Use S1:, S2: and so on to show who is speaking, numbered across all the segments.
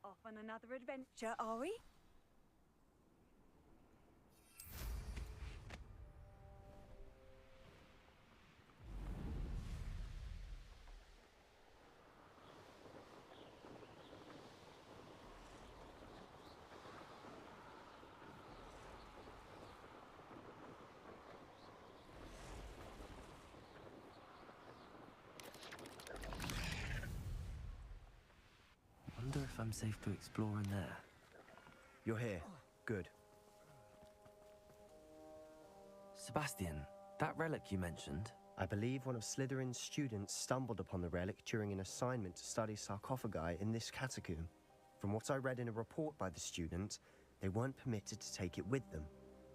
S1: Off on another adventure, are we?
S2: Wonder if I'm safe to explore in there.
S3: You're here. Good.
S2: Sebastian, that relic you mentioned,
S3: I believe one of Slytherin's students stumbled upon the relic during an assignment to study sarcophagi in this catacomb. From what I read in a report by the student, they weren't permitted to take it with them,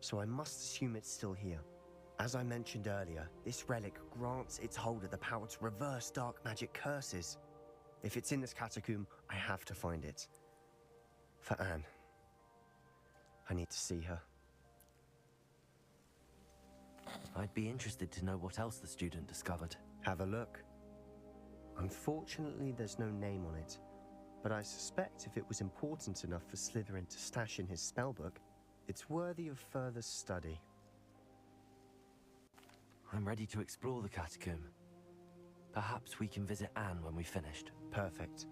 S3: so I must assume it's still here. As I mentioned earlier, this relic grants its holder the power to reverse dark magic curses. If it's in this catacomb, I have to find it. For Anne. I need to see her.
S2: I'd be interested to know what else the student discovered.
S3: Have a look. Unfortunately, there's no name on it, but I suspect if it was important enough for Slytherin to stash in his spellbook, it's worthy of further study.
S2: I'm ready to explore the catacomb. Perhaps we can visit Anne when we've finished.
S3: Perfect.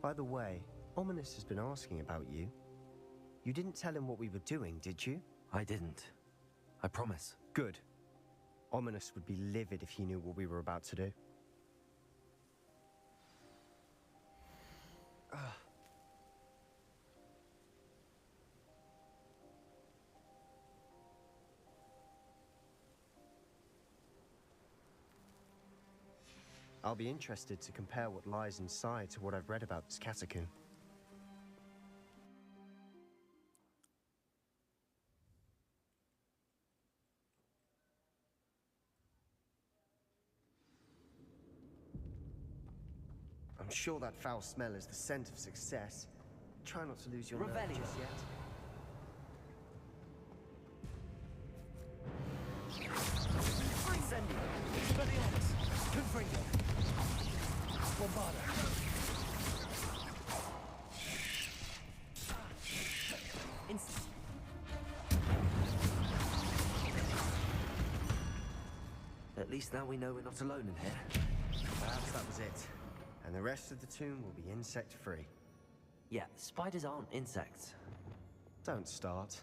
S3: By the way, Ominous has been asking about you. You didn't tell him what we were doing, did you?
S2: I didn't. I promise.
S3: Good. Ominous would be livid if he knew what we were about to do. I'll be interested to compare what lies inside to what I've read about this catacomb. I'm sure that foul smell is the scent of success. Try not to lose your nerve just yet.
S4: Incendio! Expelliarmus! Confringo! Bombarda! Instant!
S2: At least now we know we're not alone in here.
S3: Perhaps that was it. And the rest of the tomb will be insect-free.
S2: Yeah, spiders aren't insects.
S3: Don't start.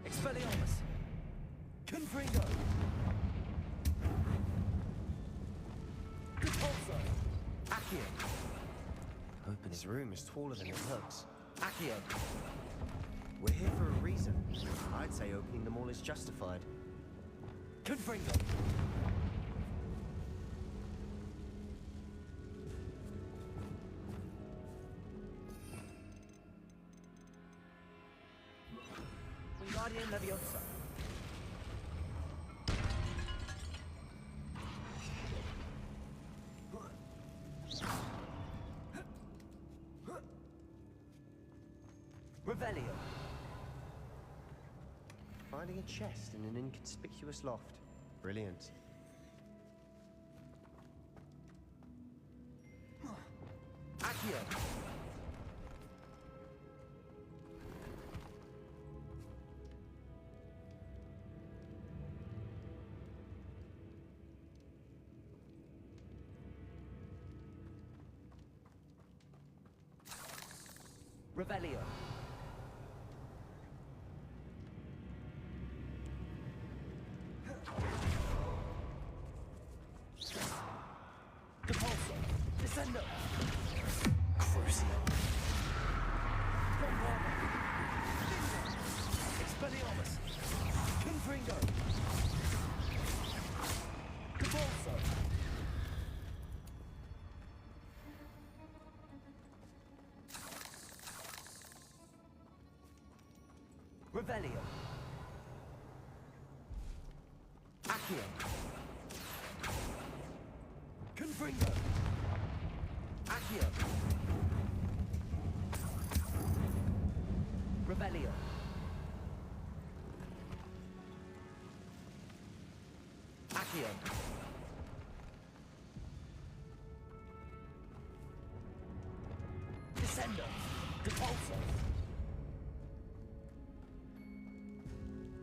S4: Expelliarmus! Confringo! Repulso! Accio!
S2: Opening.
S3: This room is taller than it looks.
S4: Accio!
S3: We're here for a reason. I'd say opening them all is justified.
S4: Confringo! Wingardium Leviosa! Revelio!
S3: Finding a chest in an inconspicuous loft. Brilliant.
S4: Accio! Revelio! Depulso! Descendo!
S2: Crucio.
S4: Bombarda! Expelliarmus! Confringo! Depulso! Revelio! Accio! Confringo! Accio! Revelio! Accio. Descendo. Depulso.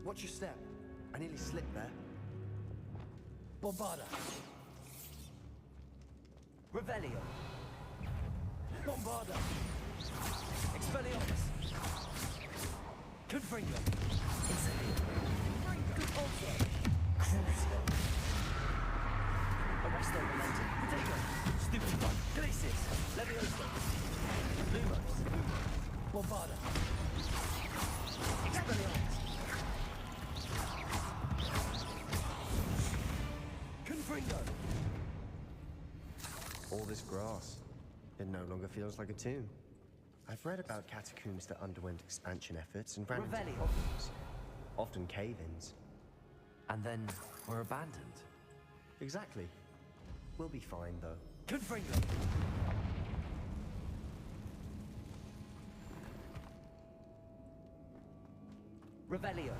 S3: Watch your step. I nearly slipped there.
S4: Bombarda. Revelio. Bombarda. Expelliarmus. Confringo. Incendio. Depulso. Crucio. Arresto Momentum. Protego. Stupefy. Glacis. Levioso. Lumos. Bombarda. Expelliarmus. Confringo.
S3: All this grass. It no longer feels like a tomb. I've read about catacombs that underwent expansion efforts and ran into
S4: Revelio.
S3: problems. Often cave-ins.
S2: And then we're abandoned.
S3: Exactly. We'll be fine, though.
S4: Confringo. Revelio.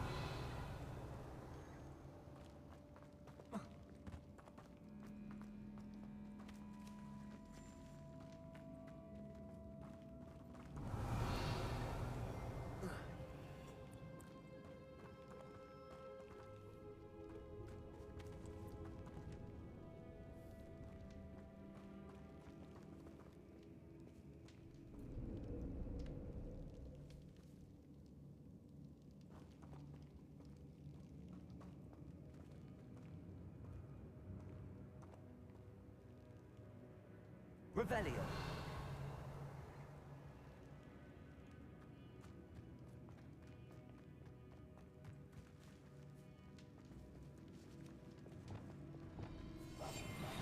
S4: Revelio.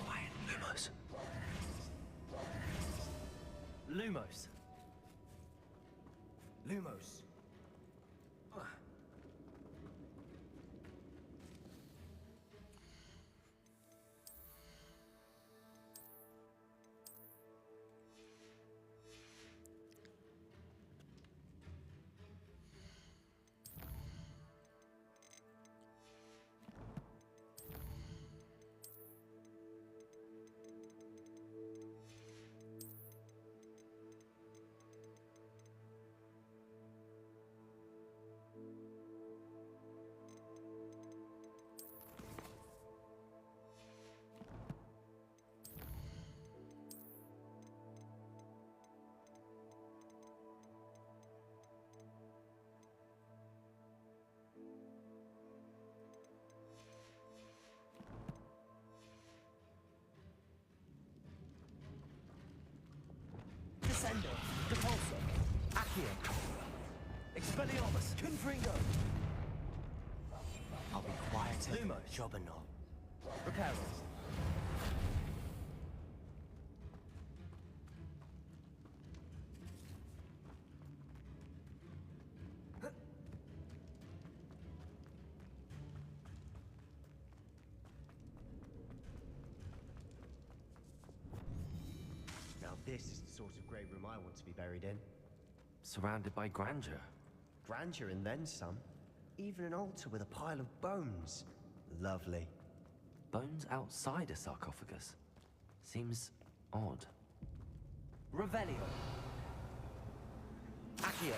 S2: Quiet, Lumos.
S4: Lumos. Lumos. Descendo. Depulso. Accio. Expelliarmus. Confringo.
S3: I'll be quiet.
S4: Lumos.
S3: Jobberknoll.
S4: Reparos.
S3: Now this is the sort of grave room I want to be buried in.
S2: Surrounded by grandeur.
S3: Grandeur and then some. Even an altar with a pile of bones. Lovely.
S2: Bones outside a sarcophagus. Seems odd.
S4: Revelio. Accio.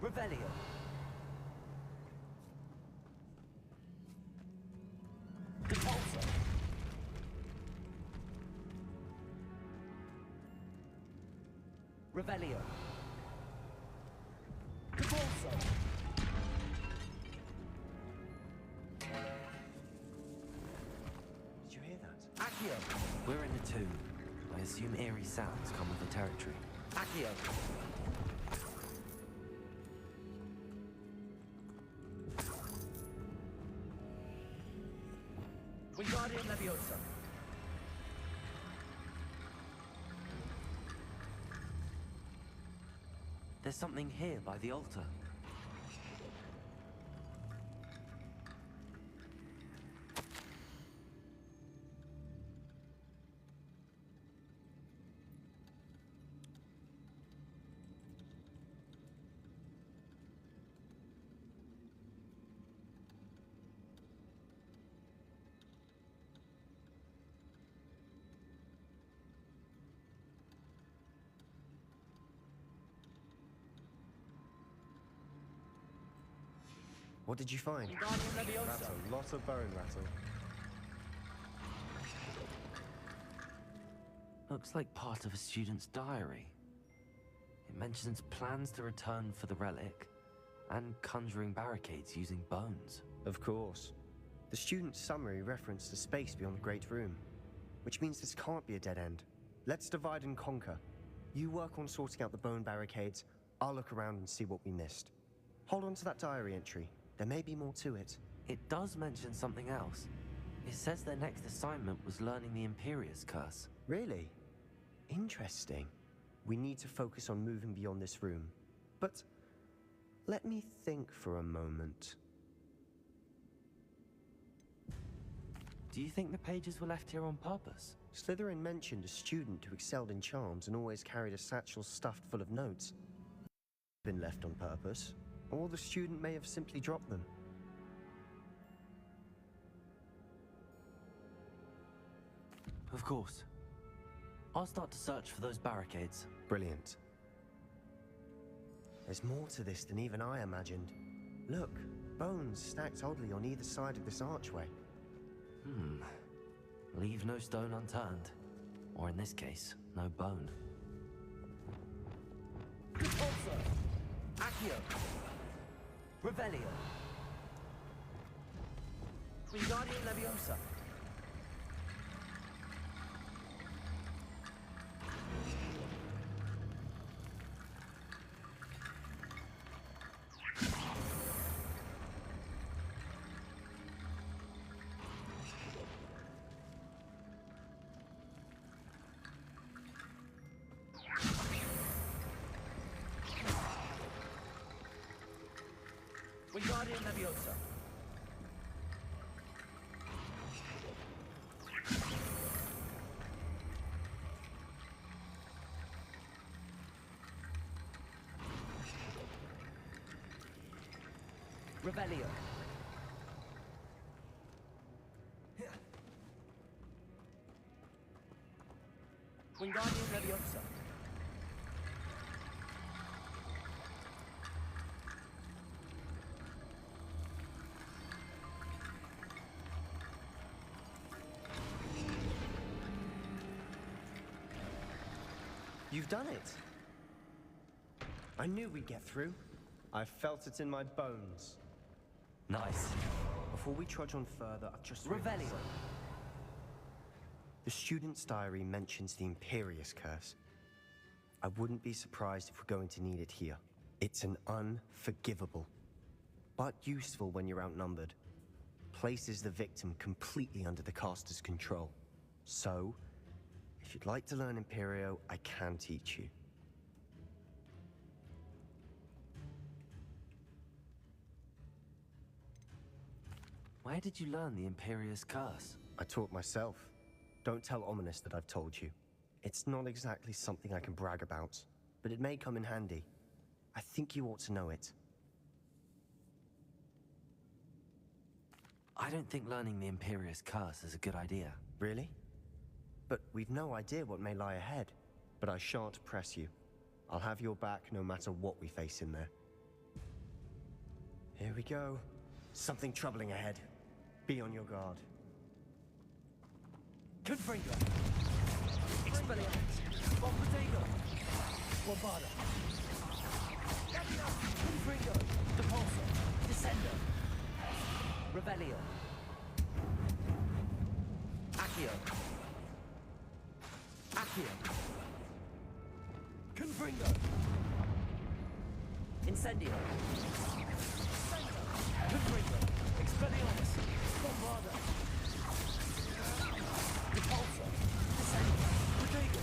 S4: Revelio. Depulso. Revelio. Depulso.
S3: Did you hear that?
S4: Accio.
S2: We're in the tomb. I assume eerie sounds come with the territory.
S4: Accio. Wingardium Leviosa.
S2: There's something here by the altar.
S3: What did you find?
S4: Wingardium Leviosa.
S3: That's a lot of bone rattle.
S2: Looks like part of a student's diary. It mentions plans to return for the relic and conjuring barricades using bones.
S3: Of course. The student's summary referenced a space beyond the Great Room, which means this can't be a dead end. Let's divide and conquer. You work on sorting out the bone barricades, I'll look around and see what we missed. Hold on to that diary entry. There may be more to it.
S2: It does mention something else. It says their next assignment was learning the Imperious Curse.
S3: Really? Interesting. We need to focus on moving beyond this room. But let me think for a moment.
S2: Do you think the pages were left here on purpose?
S3: Slytherin mentioned a student who excelled in charms and always carried a satchel stuffed full of notes. Been left on purpose, or the student may have simply dropped them.
S2: Of course. I'll start to search for those barricades.
S3: Brilliant. There's more to this than even I imagined. Look, bones stacked oddly on either side of this archway.
S2: Leave no stone unturned. Or in this case, no bone.
S4: Repulsor. Accio. Revelio. Wingardium Leviosa. Wingardium Leviosa. Revelio. Wingardium Leviosa.
S3: You've done it. I knew we'd get through. I felt it in my bones.
S2: Nice.
S3: Before we trudge on further, I've just
S4: Revelio.
S3: realized the student's diary mentions the Imperious Curse. I wouldn't be surprised if we're going to need it here. It's an unforgivable, but useful when you're outnumbered. Places the victim completely under the caster's control. So, if you'd like to learn Imperio, I can teach you.
S2: Where did you learn the Imperious Curse?
S3: I taught myself. Don't tell Ominous that I've told you. It's not exactly something I can brag about, but it may come in handy. I think you ought to know it.
S2: I don't think learning the Imperious Curse is a good idea.
S3: Really? But we've no idea what may lie ahead. But I shan't press you. I'll have your back no matter what we face in there. Here we go. Something troubling ahead. Be on your guard.
S4: Confringo. Expelliarmus. Bombardego. Bombarda. Confringo. Depulso. Descendo. Revelio. Accio. Accio. Confringo. Incendio. Confringo. Expelliarmus. Bombarda. Depulso. Descendo. Rodrigo.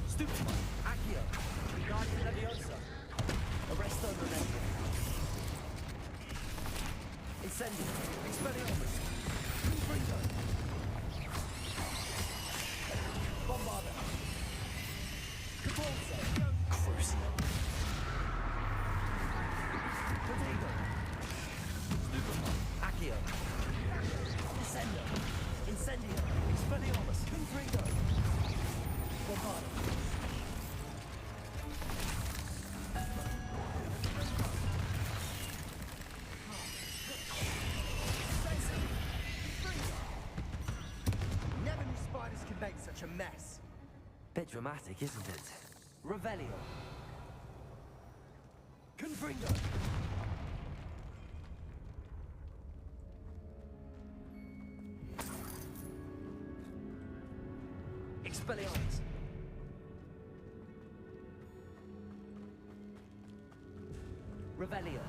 S4: Stupefy. Accio. Wingardium Leviosa. Arresto Revelio. Incendio. Expelliarmus. Confringo. Bombarda. Depulso. Crucio. Rodrigo. Stupefy. Accio. Descendo. Incendio. Expelliarmus. Confringo. Bombarda. mess.
S2: Bit dramatic, isn't it?
S4: Revelio. Confringo. Expelliarmus. Revelio.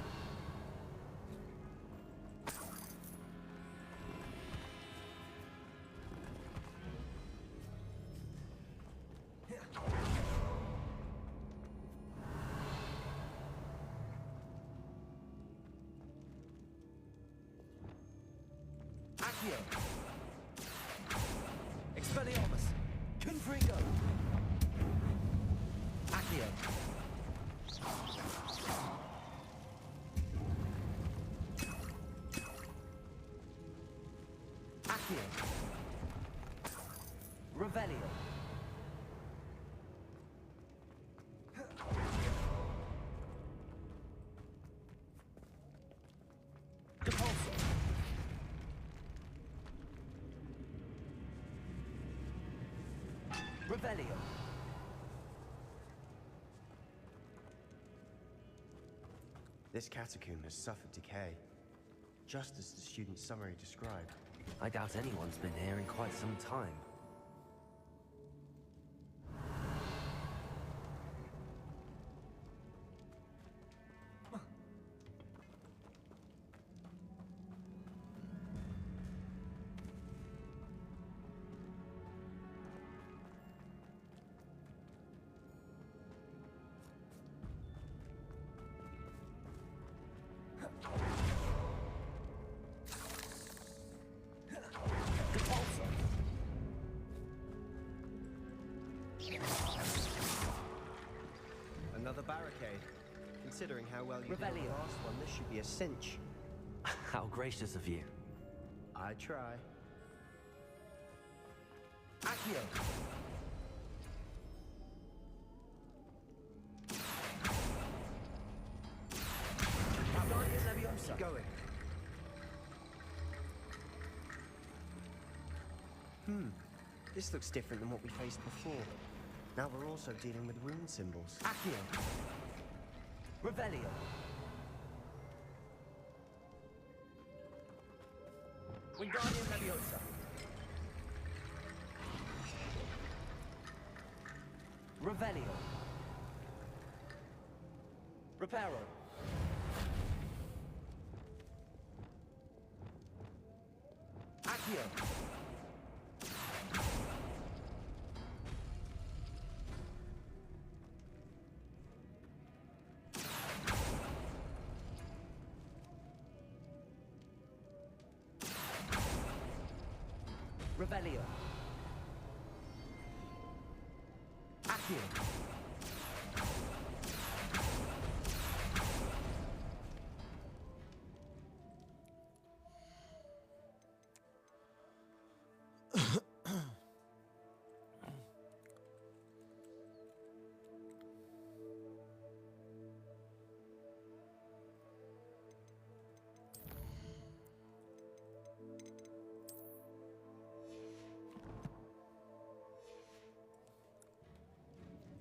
S4: Accio. Expelliarmus. Confringo. Accio. Accio. Revelio. Depulso. Revelio.
S3: This catacomb has suffered decay, just as the student's summary described.
S2: I doubt anyone's been here in quite some time.
S4: Depulso.
S3: Another barricade. Considering how well you did on
S4: Revelio.
S3: the last one, this should be a cinch.
S2: How gracious of you.
S3: I try.
S4: Accio. Wingardium Leviosa.
S3: Going. This looks different than what we faced before. Now we're also dealing with rune symbols.
S4: Accio. Revelio. Wingardium Leviosa. Revelio. Reparo. Accio. Revelio. Accio.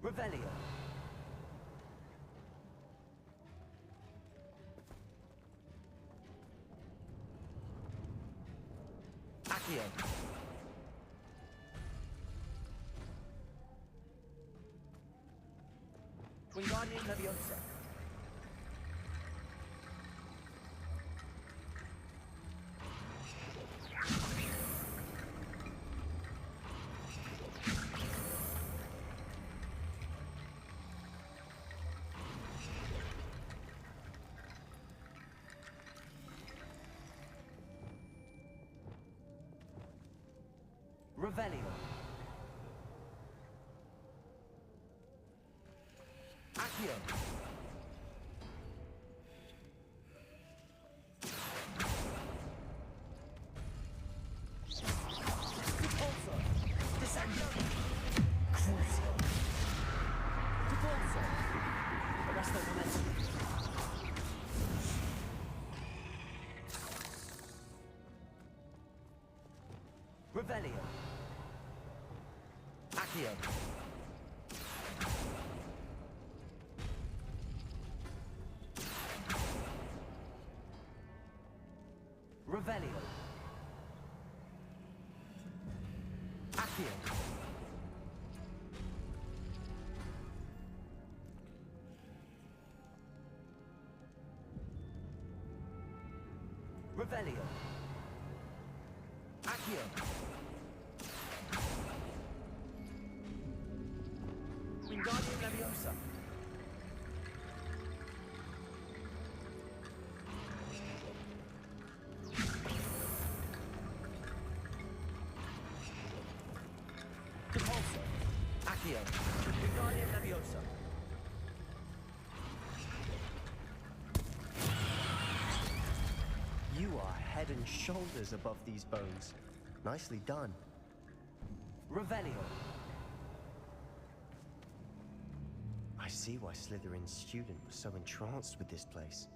S4: Revelio. Accio. Wingardium Leviosa. Revelio. Accio. Depulso. Descendo. Crucio. Depulso. Arresto momentum. Revelio. Accio. Revelio. Accio. Revelio. Accio. Wingardium Leviosa. Depulso. Accio. Wingardium Leviosa.
S3: You are head and shoulders above these bones. Nicely done.
S4: Revelio.
S3: I see why Slytherin's student was so entranced with this place.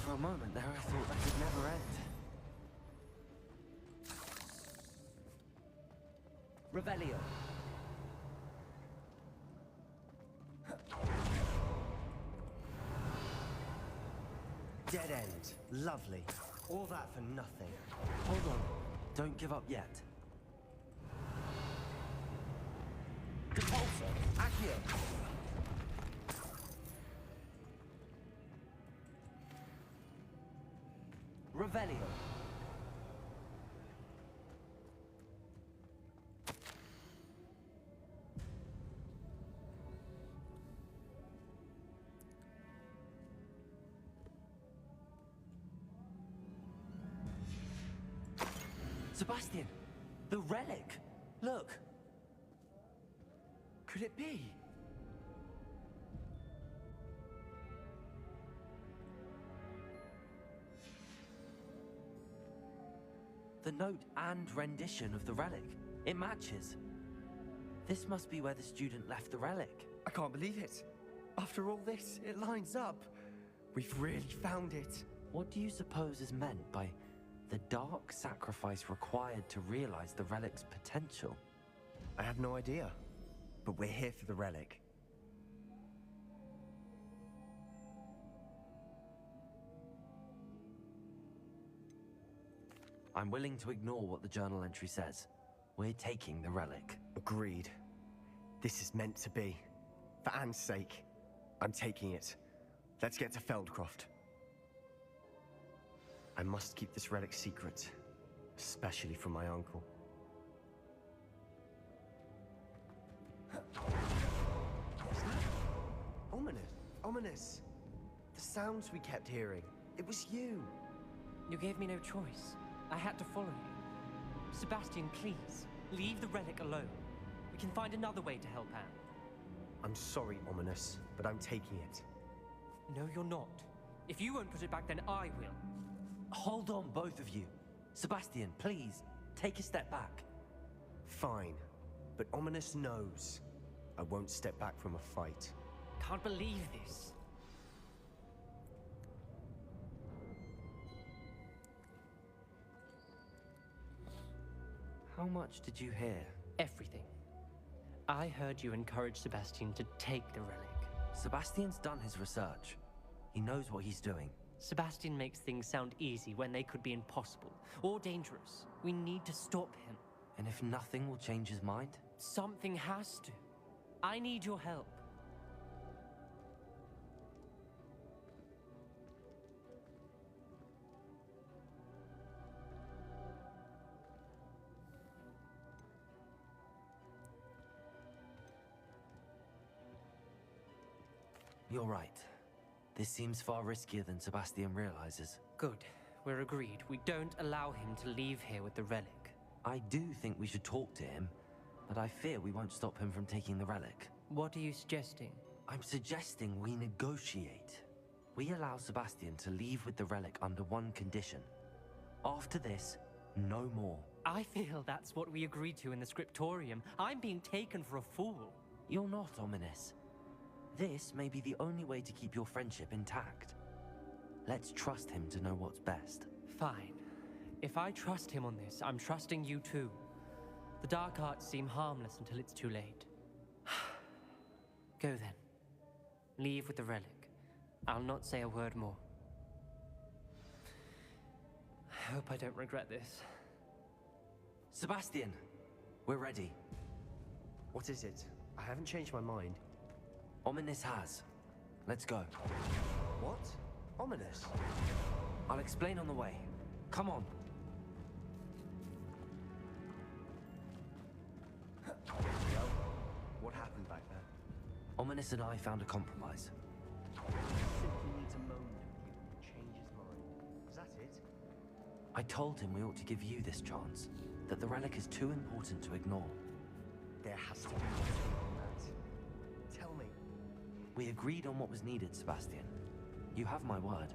S2: For a moment there, I thought that could never end.
S4: Revelio.
S3: Dead end. Lovely. All that for nothing.
S2: Hold on. Don't give up yet.
S4: Depulso. Accio. Revelio.
S2: Sebastian! The relic! Look! Could it be? The note and rendition of the relic. It matches. This must be where the student left the relic.
S5: I can't believe it. After all this, it lines up. We've really found it.
S2: What do you suppose is meant by the dark sacrifice required to realize the relic's potential?
S3: I have no idea. But we're here for the relic.
S2: I'm willing to ignore what the journal entry says. We're taking the relic.
S3: Agreed. This is meant to be. For Anne's sake, I'm taking it. Let's get to Feldcroft. I must keep this relic secret, especially from my uncle. Ominous. Ominous. The sounds we kept hearing. It was you.
S6: You gave me no choice. I had to follow you. Sebastian, please, leave the relic alone. We can find another way to help Anne.
S3: I'm sorry, Ominous, but I'm taking it.
S6: No, you're not. If you won't put it back, then I will.
S2: Hold on, both of you. Sebastian, please, take a step back.
S3: Fine, but Ominous knows I won't step back from a fight.
S6: Can't believe this.
S2: How much did you hear?
S6: Everything. I heard you encourage Sebastian to take the relic.
S2: Sebastian's done his research. He knows what he's doing.
S6: Sebastian makes things sound easy when they could be impossible or dangerous. We need to stop him.
S2: And if nothing will change his mind?
S6: Something has to. I need your help.
S2: You're right. This seems far riskier than Sebastian realizes.
S6: Good. We're agreed. We don't allow him to leave here with the relic.
S2: I do think we should talk to him, but I fear we won't stop him from taking the relic.
S6: What are you suggesting?
S2: I'm suggesting we negotiate. We allow Sebastian to leave with the relic under one condition. After this, no more.
S6: I feel that's what we agreed to in the scriptorium. I'm being taken for a fool.
S2: You're not, Ominous. This may be the only way to keep your friendship intact. Let's trust him to know what's best.
S6: Fine. If I trust him on this, I'm trusting you too. The dark arts seem harmless until it's too late. Go then. Leave with the relic. I'll not say a word more. I hope I don't regret this.
S2: Sebastian, we're ready.
S3: What is it? I haven't changed my mind.
S2: Ominous has. Let's go.
S3: What? Ominous?
S2: I'll explain on the way. Come on.
S3: What happened back there?
S2: Ominous and I found a compromise.
S3: Simply need to moan and change his mind. Is that it?
S2: I told him we ought to give you this chance, that the relic is too important to ignore.
S3: There has to be more to it than that. Tell me.
S2: We agreed on what was needed, Sebastian. You have my word.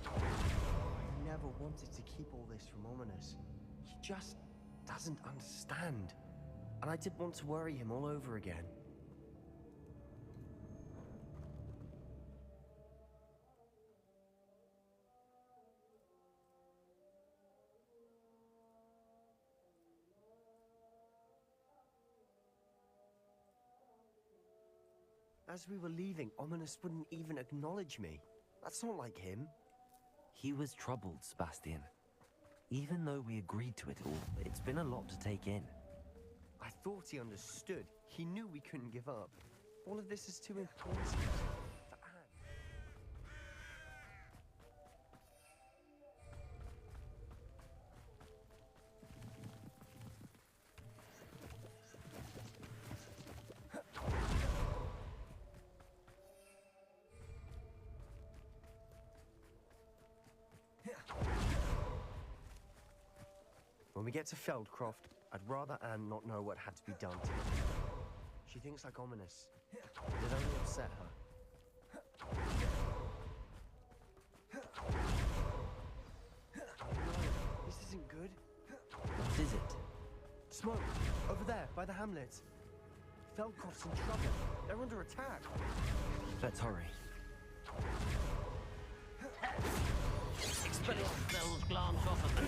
S3: I never wanted to keep all this from Ominous. He just doesn't understand. And I did want to worry him all over again. As we were leaving, Ominous wouldn't even acknowledge me. That's not like him.
S2: He was troubled, Sebastian. Even though we agreed to it all, it's been a lot to take in.
S3: I thought he understood. He knew we couldn't give up. All of this is too important for Anne. When we get to Feldcroft, I'd rather Anne not know what had to be done to her. She thinks like Ominous. It'd only upset her. This isn't good.
S2: What is it?
S3: Smoke! Over there, by the hamlet. Feldcroft's in trouble. They're under attack.
S2: Let's hurry.
S7: Expelliarmus glance off of the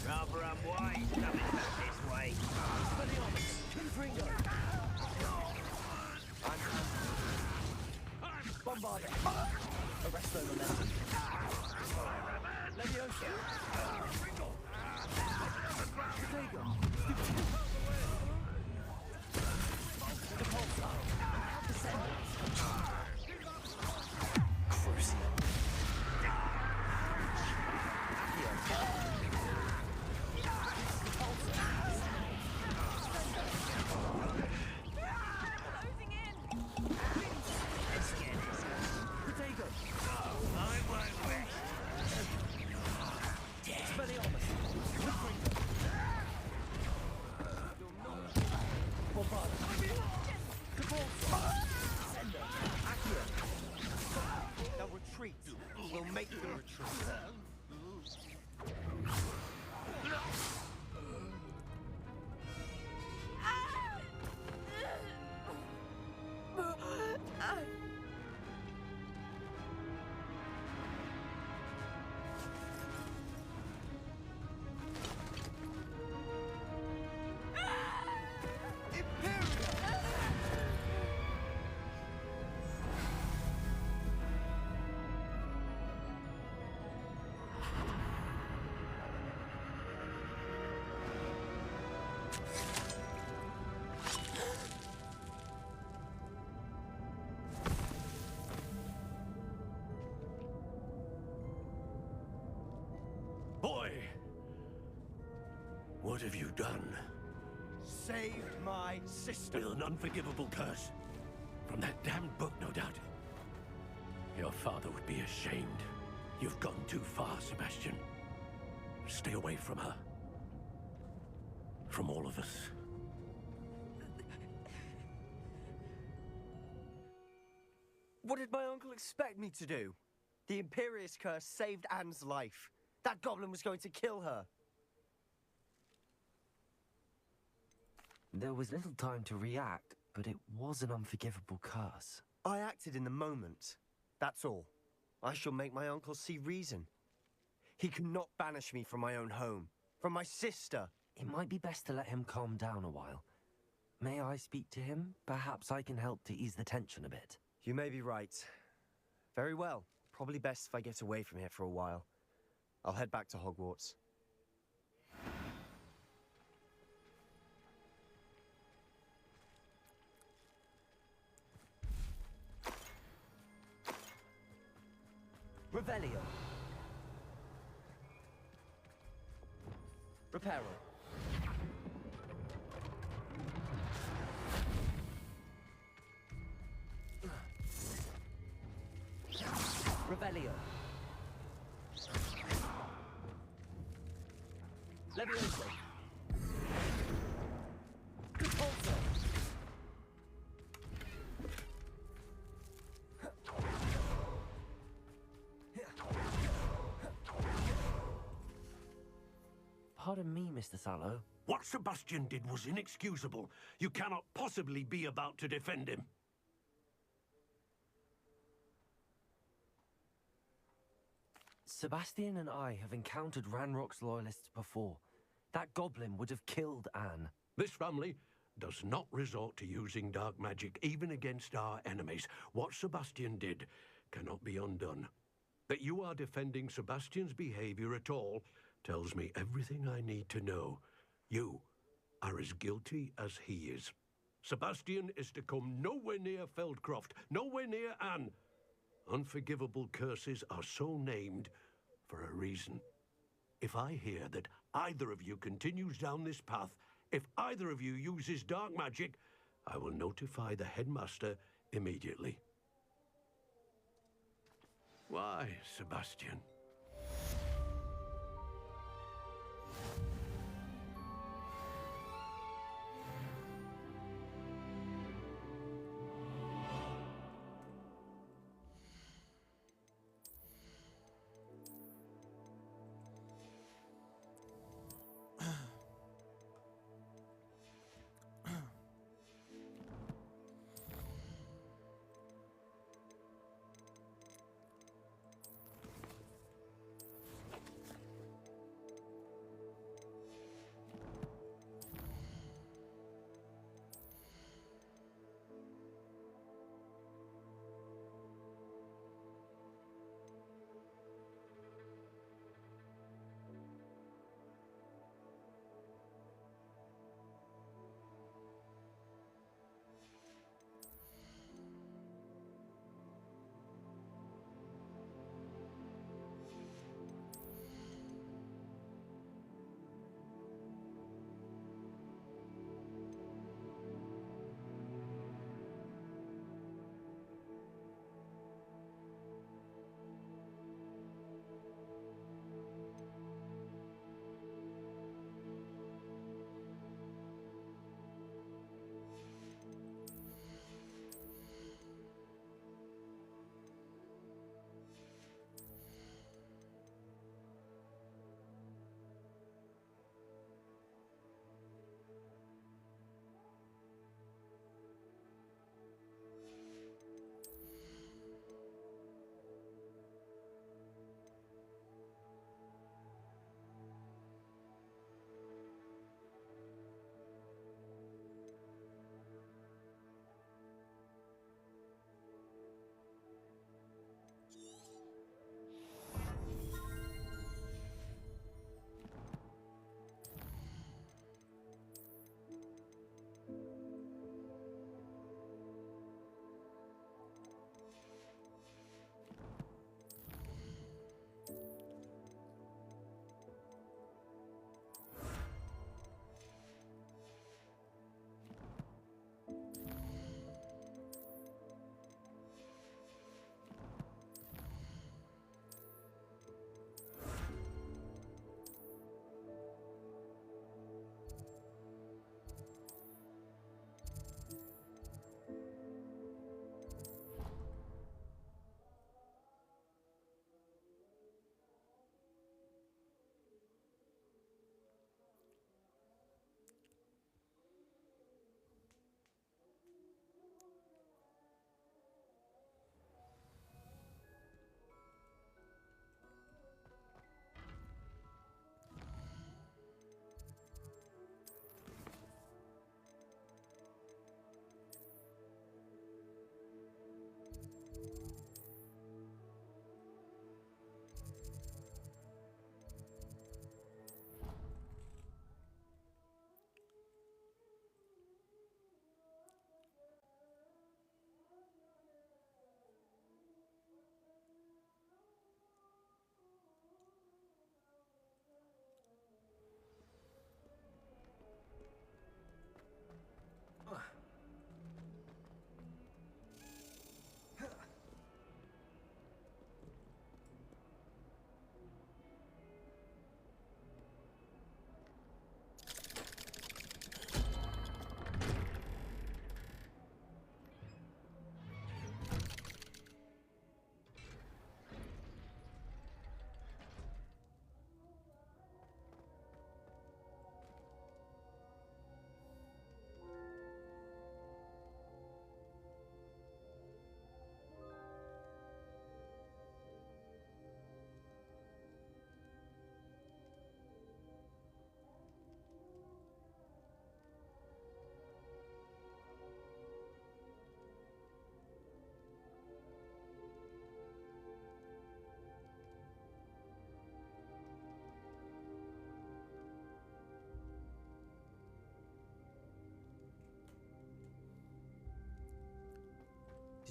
S7: rather unwise coming back this way.
S3: Bombard! Arrest their momentum. Leviosa!
S8: What have you done?
S5: Saved my sister.
S8: With an unforgivable curse. From that damned book, no doubt. Your father would be ashamed. You've gone too far, Sebastian. Stay away from her. From all of us.
S5: What did my uncle expect me to do? The Imperious curse saved Anne's life. That goblin was going to kill her.
S2: There was little time to react, but it was an unforgivable curse.
S3: I acted in the moment. That's all. I shall make my uncle see reason.
S5: He cannot banish me from my own home. From my sister.
S2: It might be best to let him calm down a while. May I speak to him? Perhaps I can help to ease the tension a bit.
S3: You may be right. Very well. Probably best if I get away from here for a while. I'll head back to Hogwarts.
S4: Revelio. Reparo. Revelio. Levioso. Repulso.
S2: Pardon me, Mr. Sallow.
S8: What Sebastian did was inexcusable. You cannot possibly be about to defend him.
S2: Sebastian and I have encountered Ranrock's loyalists before. That goblin would have killed Anne.
S8: This family does not resort to using dark magic even against our enemies. What Sebastian did cannot be undone. That you are defending Sebastian's behavior at all tells me everything I need to know. You are as guilty as he is. Sebastian is to come nowhere near Feldcroft, nowhere near Anne. Unforgivable curses are so named for a reason. If I hear that either of you continues down this path, if either of you uses dark magic, I will notify the headmaster immediately. Why, Sebastian?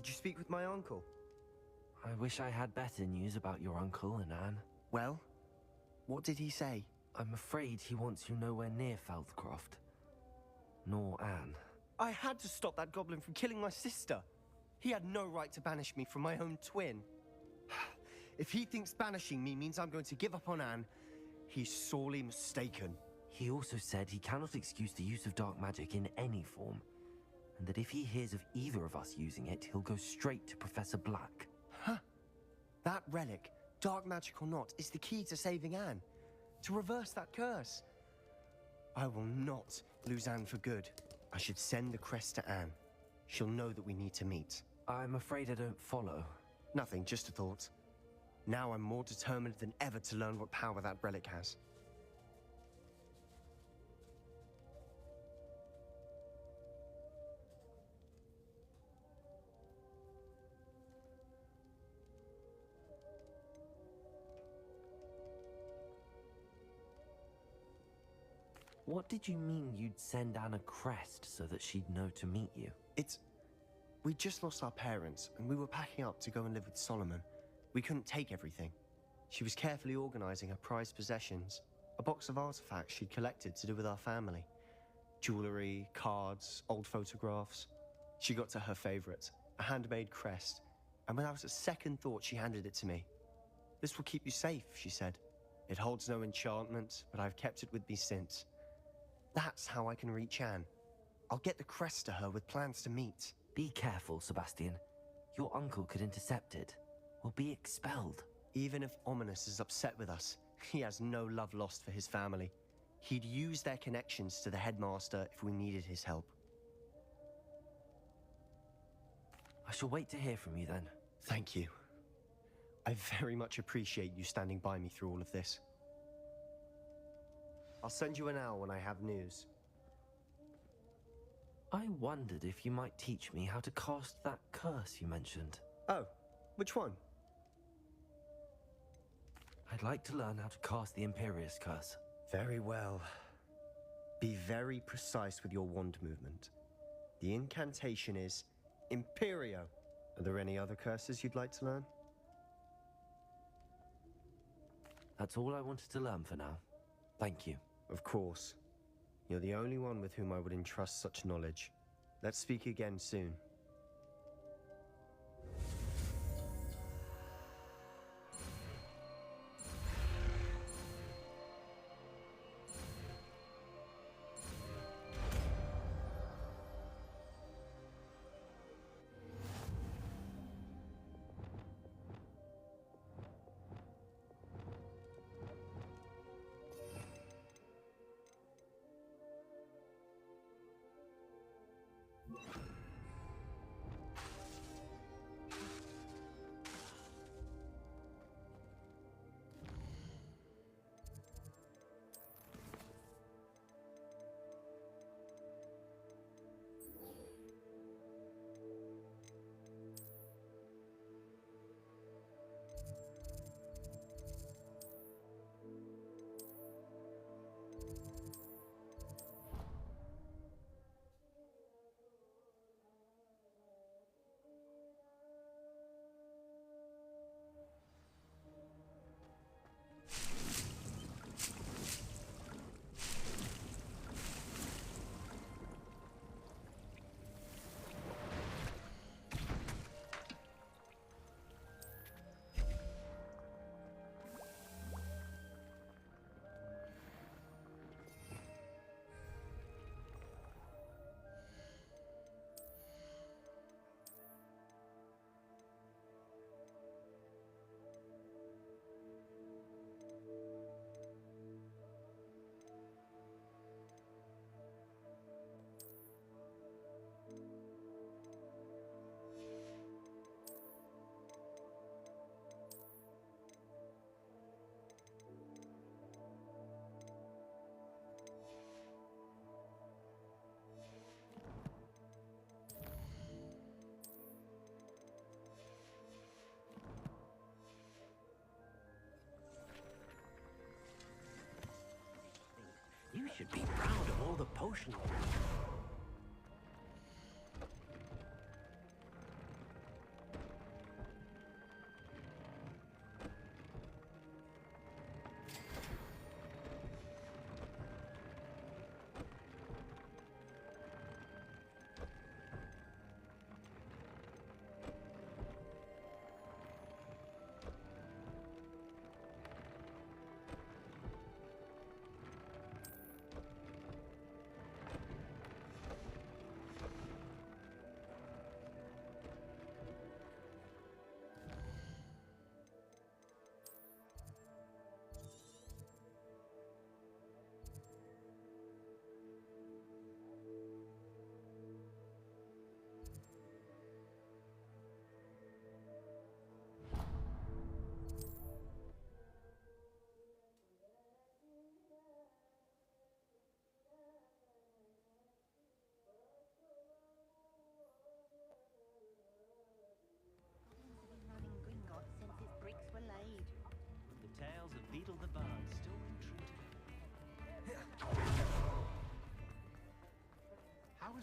S3: Did you speak with my uncle?
S2: I wish I had better news about your uncle and Anne.
S3: Well, what did he say?
S2: I'm afraid he wants you nowhere near Feldcroft. Nor Anne.
S3: I had to stop that goblin from killing my sister. He had no right to banish me from my own twin. If he thinks banishing me means I'm going to give up on Anne, he's sorely mistaken.
S2: He also said he cannot excuse the use of dark magic in any form, and that if he hears of either of us using it, he'll go straight to Professor Black.
S3: Huh. That relic, dark magic or not, is the key to saving Anne. To reverse that curse. I will not lose Anne for good. I should send the crest to Anne. She'll know that we need to meet.
S2: I'm afraid I don't follow.
S3: Nothing, just a thought. Now I'm more determined than ever to learn what power that relic has.
S2: What did you mean you'd send Anne a crest so that she'd know to meet you?
S3: We just lost our parents, and we were packing up to go and live with Solomon. We couldn't take everything. She was carefully organizing her prized possessions, a box of artifacts she'd collected to do with our family. Jewelry, cards, old photographs. She got to her favorite, a handmade crest, and without a second thought, she handed it to me. "This will keep you safe," she said. "It holds no enchantment, but I've kept it with me since. That's how I can reach Anne. I'll get the crest to her with plans to meet."
S2: Be careful, Sebastian. Your uncle could intercept it, or be expelled.
S3: Even if Ominous is upset with us, he has no love lost for his family. He'd use their connections to the headmaster if we needed his help.
S2: I shall wait to hear from you then.
S3: Thank you. I very much appreciate you standing by me through all of this. I'll send you an owl when I have news.
S2: I wondered if you might teach me how to cast that curse you mentioned.
S3: Oh, which one?
S2: I'd like to learn how to cast the Imperious Curse.
S3: Very well. Be very precise with your wand movement. The incantation is Imperio. Are there any other curses you'd like to learn?
S2: That's all I wanted to learn for now. Thank you.
S3: Of course. You're the only one with whom I would entrust such knowledge. Let's speak again soon.
S7: You should be proud of all the potions.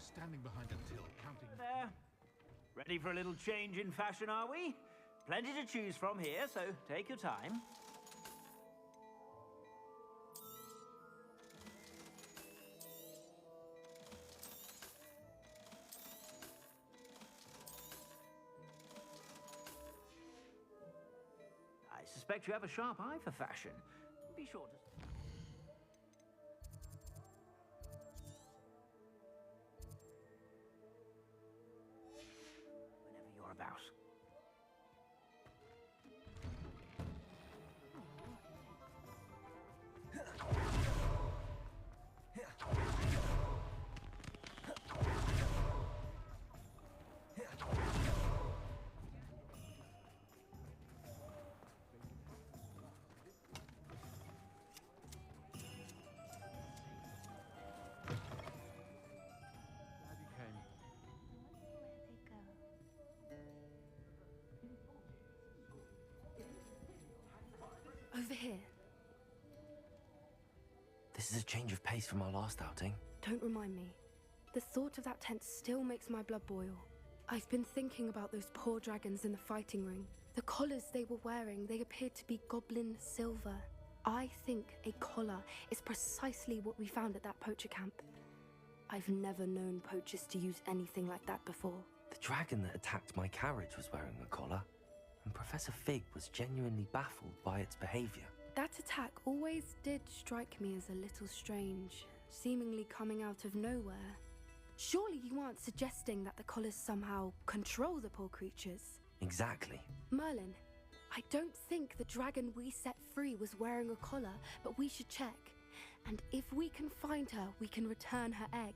S9: standing behind a till, counting...
S7: There. Ready for a little change in fashion, are we? Plenty to choose from here, so take your time. I suspect you have a sharp eye for fashion. Be sure to... whenever you're about.
S9: Glad you came.
S10: Over here.
S2: This is a change of pace from our last outing.
S10: Don't remind me. The thought of that tent still makes my blood boil. I've been thinking about those poor dragons in the fighting ring. The collars they were wearing, they appeared to be goblin silver. I think a collar is precisely what we found at that poacher camp. I've never known poachers to use anything like that before.
S2: The dragon that attacked my carriage was wearing a collar, and Professor Fig was genuinely baffled by its behavior.
S10: That attack always did strike me as a little strange, seemingly coming out of nowhere. Surely you aren't suggesting that the collars somehow control the poor creatures?
S2: Exactly.
S10: Merlin, I don't think the dragon we set free was wearing a collar, but we should check. And if we can find her, we can return her egg.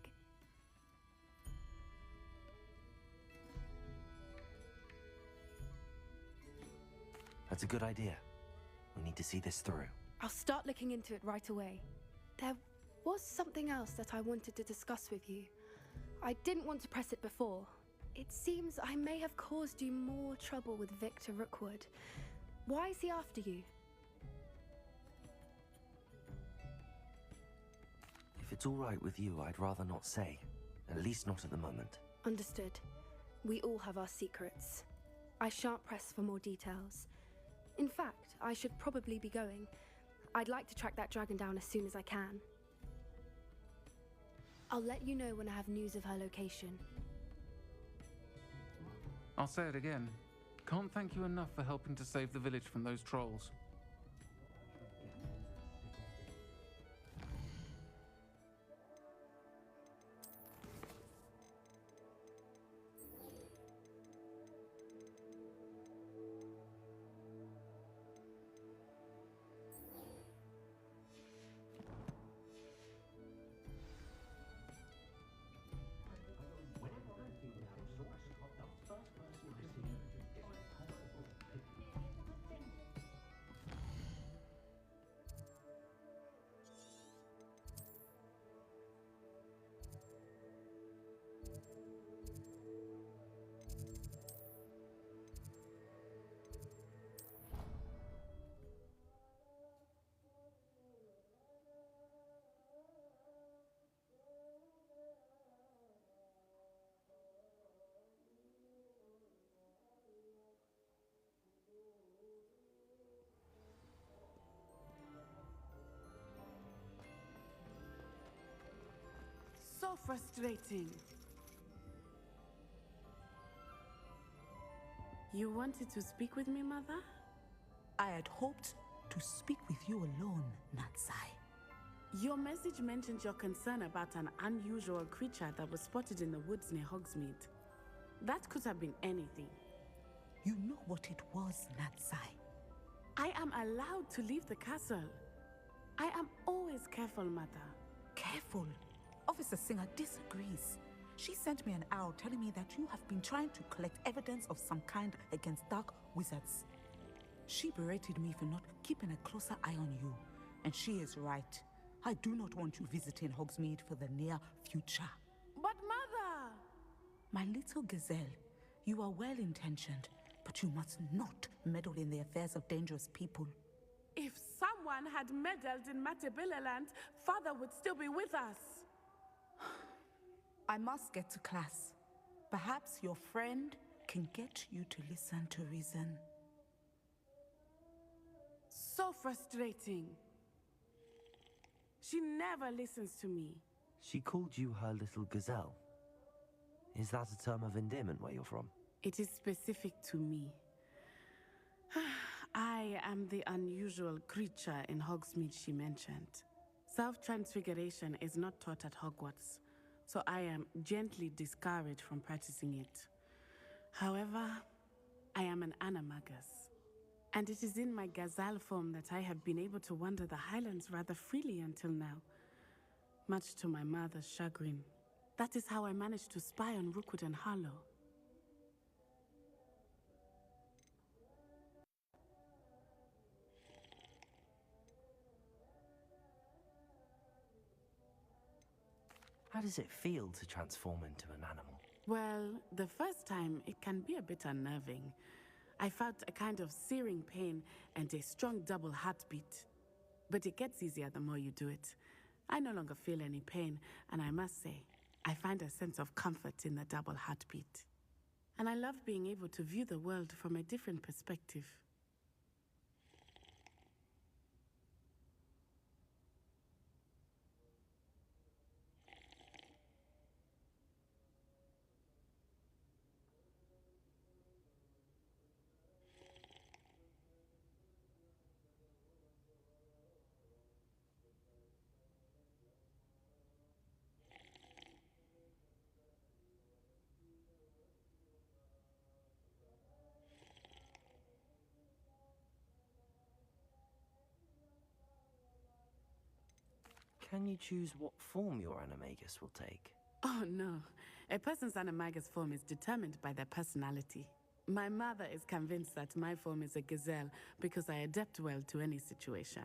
S2: That's a good idea. We need to see this through.
S10: I'll start looking into it right away. There was something else that I wanted to discuss with you. I didn't want to press it before. It seems I may have caused you more trouble with Victor Rookwood. Why is he after you?
S2: If it's all right with you, I'd rather not say. At least not at the moment.
S10: Understood. We all have our secrets. I shan't press for more details. In fact, I should probably be going. I'd like to track that dragon down as soon as I can. I'll let you know when I have news of her location.
S9: I'll say it again. Can't thank you enough for helping to save the village from those trolls.
S11: So frustrating. You wanted to speak with me, Mother?
S12: I had hoped to speak with you alone, Natsai.
S11: Your message mentioned your concern about an unusual creature that was spotted in the woods near Hogsmeade. That could have been anything.
S12: You know what it was, Natsai.
S11: I am allowed to leave the castle. I am always careful, Mother.
S12: Careful? Officer Singer disagrees. She sent me an owl telling me that you have been trying to collect evidence of some kind against dark wizards. She berated me for not keeping a closer eye on you. And she is right. I do not want you visiting Hogsmeade for the near future.
S11: But Mother!
S12: My little gazelle, you are well-intentioned, but you must not meddle in the affairs of dangerous people.
S11: If someone had meddled in Matabeleland, Father would still be with us.
S12: I must get to class. Perhaps your friend can get you to listen to reason.
S11: So frustrating. She never listens to me.
S2: She called you her little gazelle. Is that a term of endearment where you're from?
S11: It is specific to me. I am the unusual creature in Hogsmeade she mentioned. Self-transfiguration is not taught at Hogwarts, so I am gently discouraged from practicing it. However, I am an animagus, and it is in my gazelle form that I have been able to wander the Highlands rather freely until now, much to my mother's chagrin. That is how I managed to spy on Rookwood and Harlow.
S2: How does it feel to transform into an animal?
S11: Well, the first time, it can be a bit unnerving. I felt a kind of searing pain and a strong double heartbeat. But it gets easier the more you do it. I no longer feel any pain, and I must say, I find a sense of comfort in the double heartbeat. And I love being able to view the world from a different perspective.
S2: Can you choose what form your animagus will take?
S11: Oh no, a person's animagus form is determined by their personality. My mother is convinced that my form is a gazelle because I adapt well to any situation.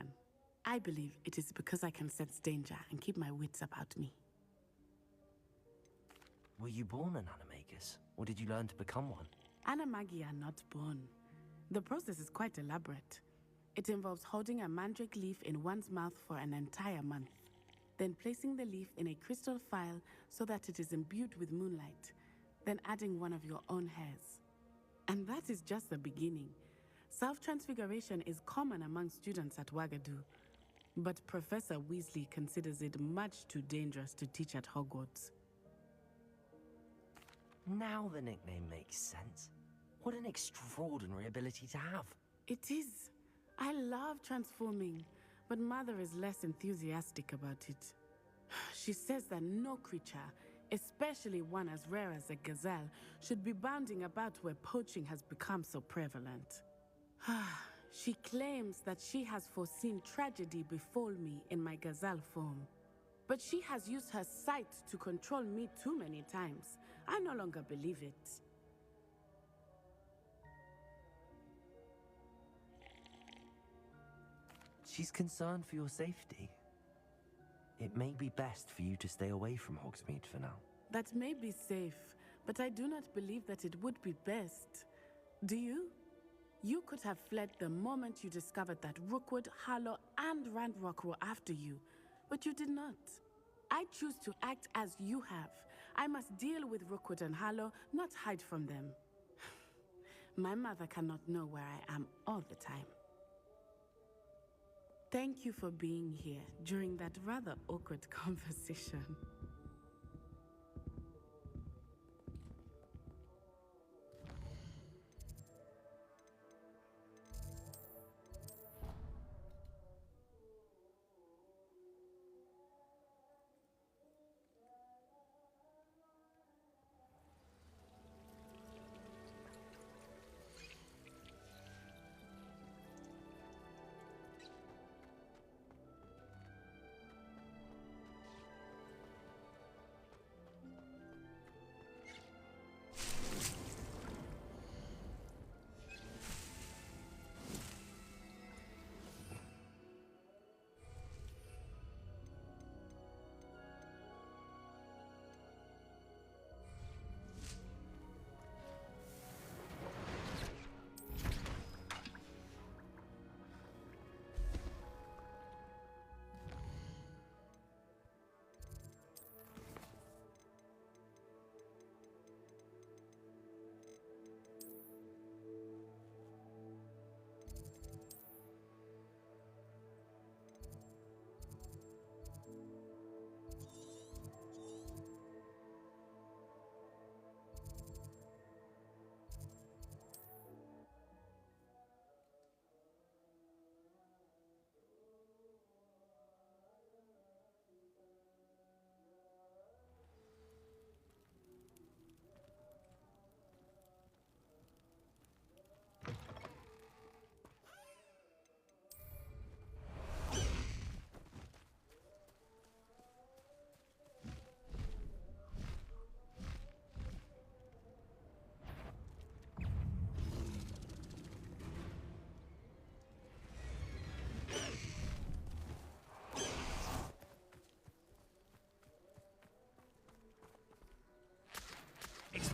S11: I believe it is because I can sense danger and keep my wits about me.
S2: Were you born an animagus, or did you learn to become one?
S11: Animagi are not born. The process is quite elaborate. It involves holding a mandrake leaf in one's mouth for an entire month, then placing the leaf in a crystal phial so that it is imbued with moonlight, then adding one of your own hairs. And that is just the beginning. Self-transfiguration is common among students at Wagadu, but Professor Weasley considers it much too dangerous to teach at Hogwarts.
S2: Now the nickname makes sense. What an extraordinary ability to have.
S11: It is. I love transforming, but Mother is less enthusiastic about it. She says that no creature, especially one as rare as a gazelle, should be bounding about where poaching has become so prevalent. She claims that she has foreseen tragedy befall me in my gazelle form. But she has used her sight to control me too many times. I no longer believe it.
S2: She's concerned for your safety. It may be best for you to stay away from Hogsmeade for now.
S11: That may be safe, but I do not believe that it would be best. Do you? You could have fled the moment you discovered that Rookwood, Harlow, and Ranrock were after you, but you did not. I choose to act as you have. I must deal with Rookwood and Harlow, not hide from them. My mother cannot know where I am all the time. Thank you for being here during that rather awkward conversation.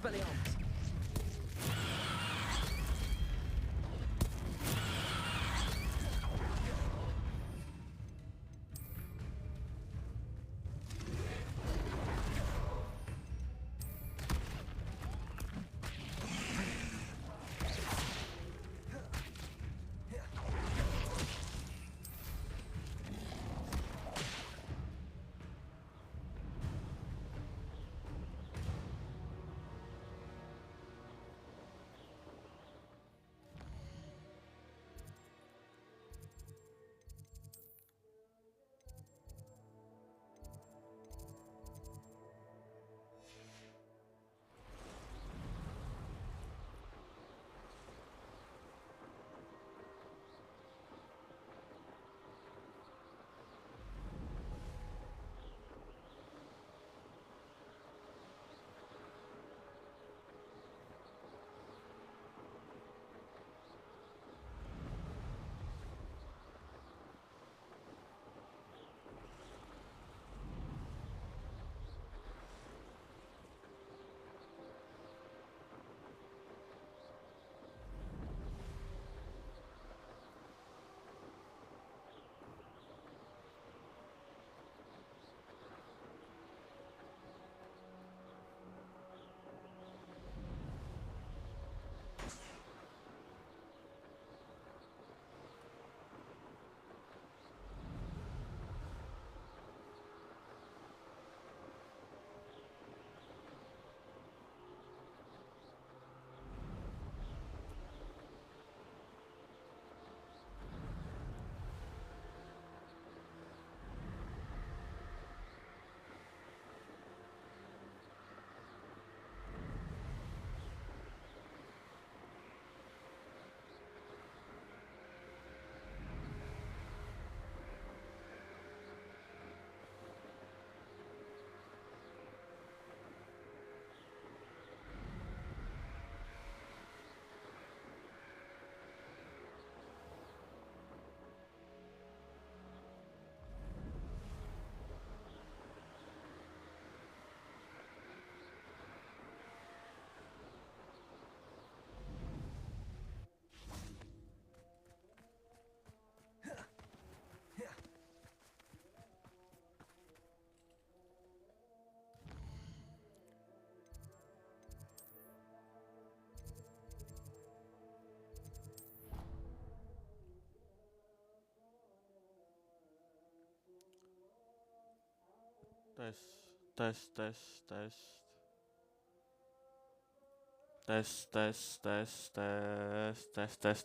S6: Expelliarmus!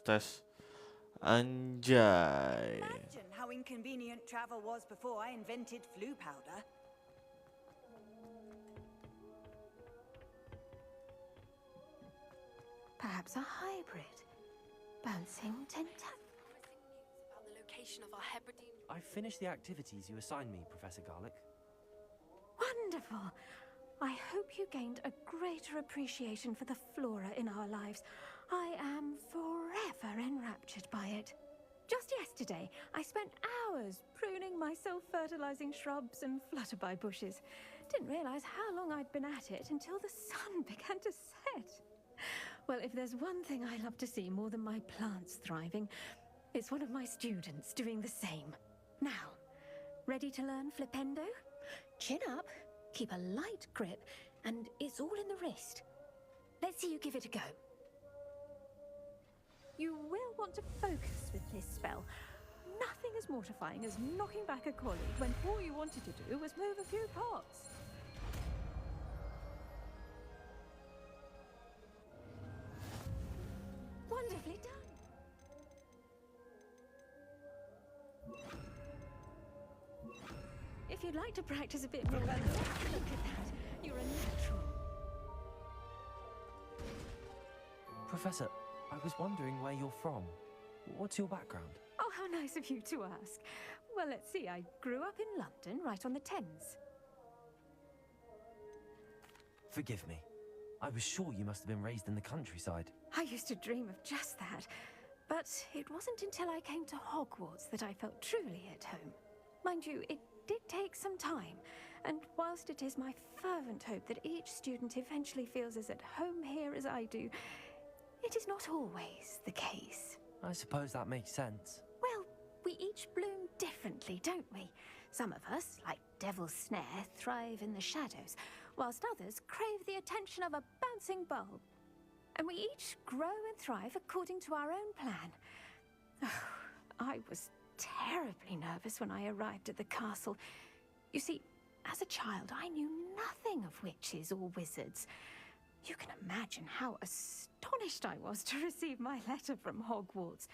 S13: Tes. Anjay.
S1: Imagine how inconvenient travel was before I invented flu powder.
S14: Perhaps a hybrid. Bouncing tentacle.
S10: About the location of our Hebridean.
S2: I finished the activities you assigned me, Professor Garlic.
S14: Wonderful. I hope you gained a greater appreciation for the flora in our lives. I am forever enraptured by it. Just yesterday, I spent hours pruning my self-fertilizing shrubs and flutterby bushes. Didn't realize how long I'd been at it until the sun began to set. Well, if there's one thing I love to see more than my plants thriving, it's one of my students doing the same. Now, ready to learn flipendo? Chin up, keep a light grip, and it's all in the wrist. Let's see you give it a go.
S15: You will want to focus with this spell. Nothing as mortifying as knocking back a colleague when all you wanted to do was move a few pots.
S14: Wonderfully done.
S15: If you'd like to practice a bit more, look at that. You're a natural.
S2: Professor, I was wondering where you're from. What's your background?
S15: Oh, how nice of you to ask. Well, let's see. I grew up in London, right on the Thames.
S2: Forgive me. I was sure you must have been raised in the countryside.
S15: I used to dream of just that. But it wasn't until I came to Hogwarts that I felt truly at home. Mind you, it did take some time.
S14: And whilst it is my fervent hope that each student eventually feels as at home here as I do, it is not always the case.
S2: I suppose that makes sense.
S14: Well, we each bloom differently, don't we? Some of us, like Devil's Snare, thrive in the shadows, whilst others crave the attention of a bouncing bulb. And we each grow and thrive according to our own plan. Oh, I was terribly nervous when I arrived at the castle. You see, as a child, I knew nothing of witches or wizards. You can imagine how astonished I was to receive my letter from Hogwarts.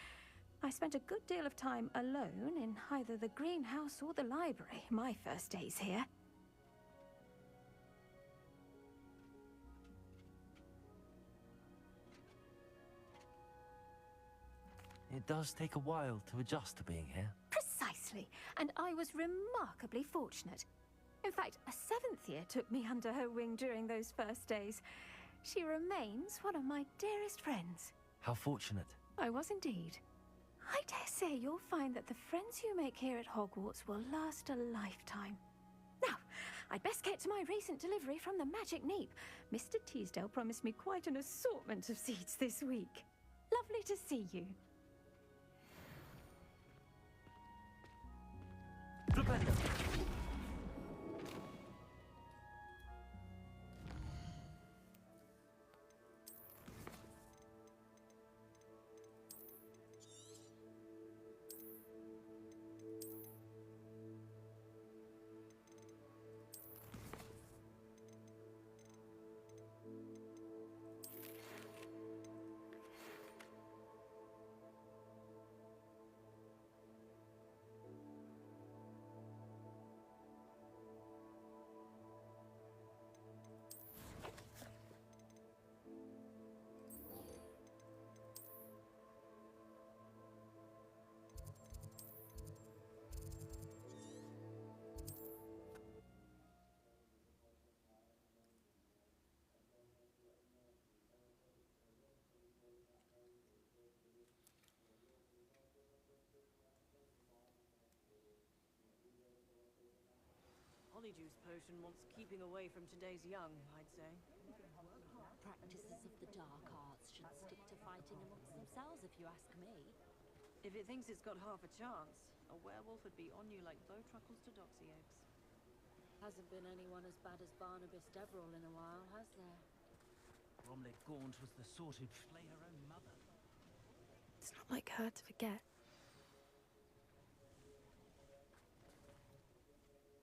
S14: I spent a good deal of time alone in either the greenhouse or the library my first days here.
S2: It does take a while to adjust to being here.
S14: Precisely, and I was remarkably fortunate. In fact, a 7th year took me under her wing during those first days. She remains one of my dearest friends.
S2: How fortunate.
S14: I was indeed. I dare say you'll find that the friends you make here at Hogwarts will last a lifetime. Now, I'd best get to my recent delivery from the Magic Neep. Mr. Teasdale promised me quite an assortment of seeds this week. Lovely to see you.
S16: Juice potion wants keeping away from today's young, I'd say.
S17: Practices of the dark arts should stick to fighting amongst themselves, if you ask me.
S16: If it thinks it's got half a chance, a werewolf would be on you like Bowtruckles to doxy eggs.
S17: Hasn't been anyone as bad as Barnabas Deverell in a while, has there?
S7: Bromley Gaunt was the sort who'd flay her own mother.
S10: It's not like her to forget.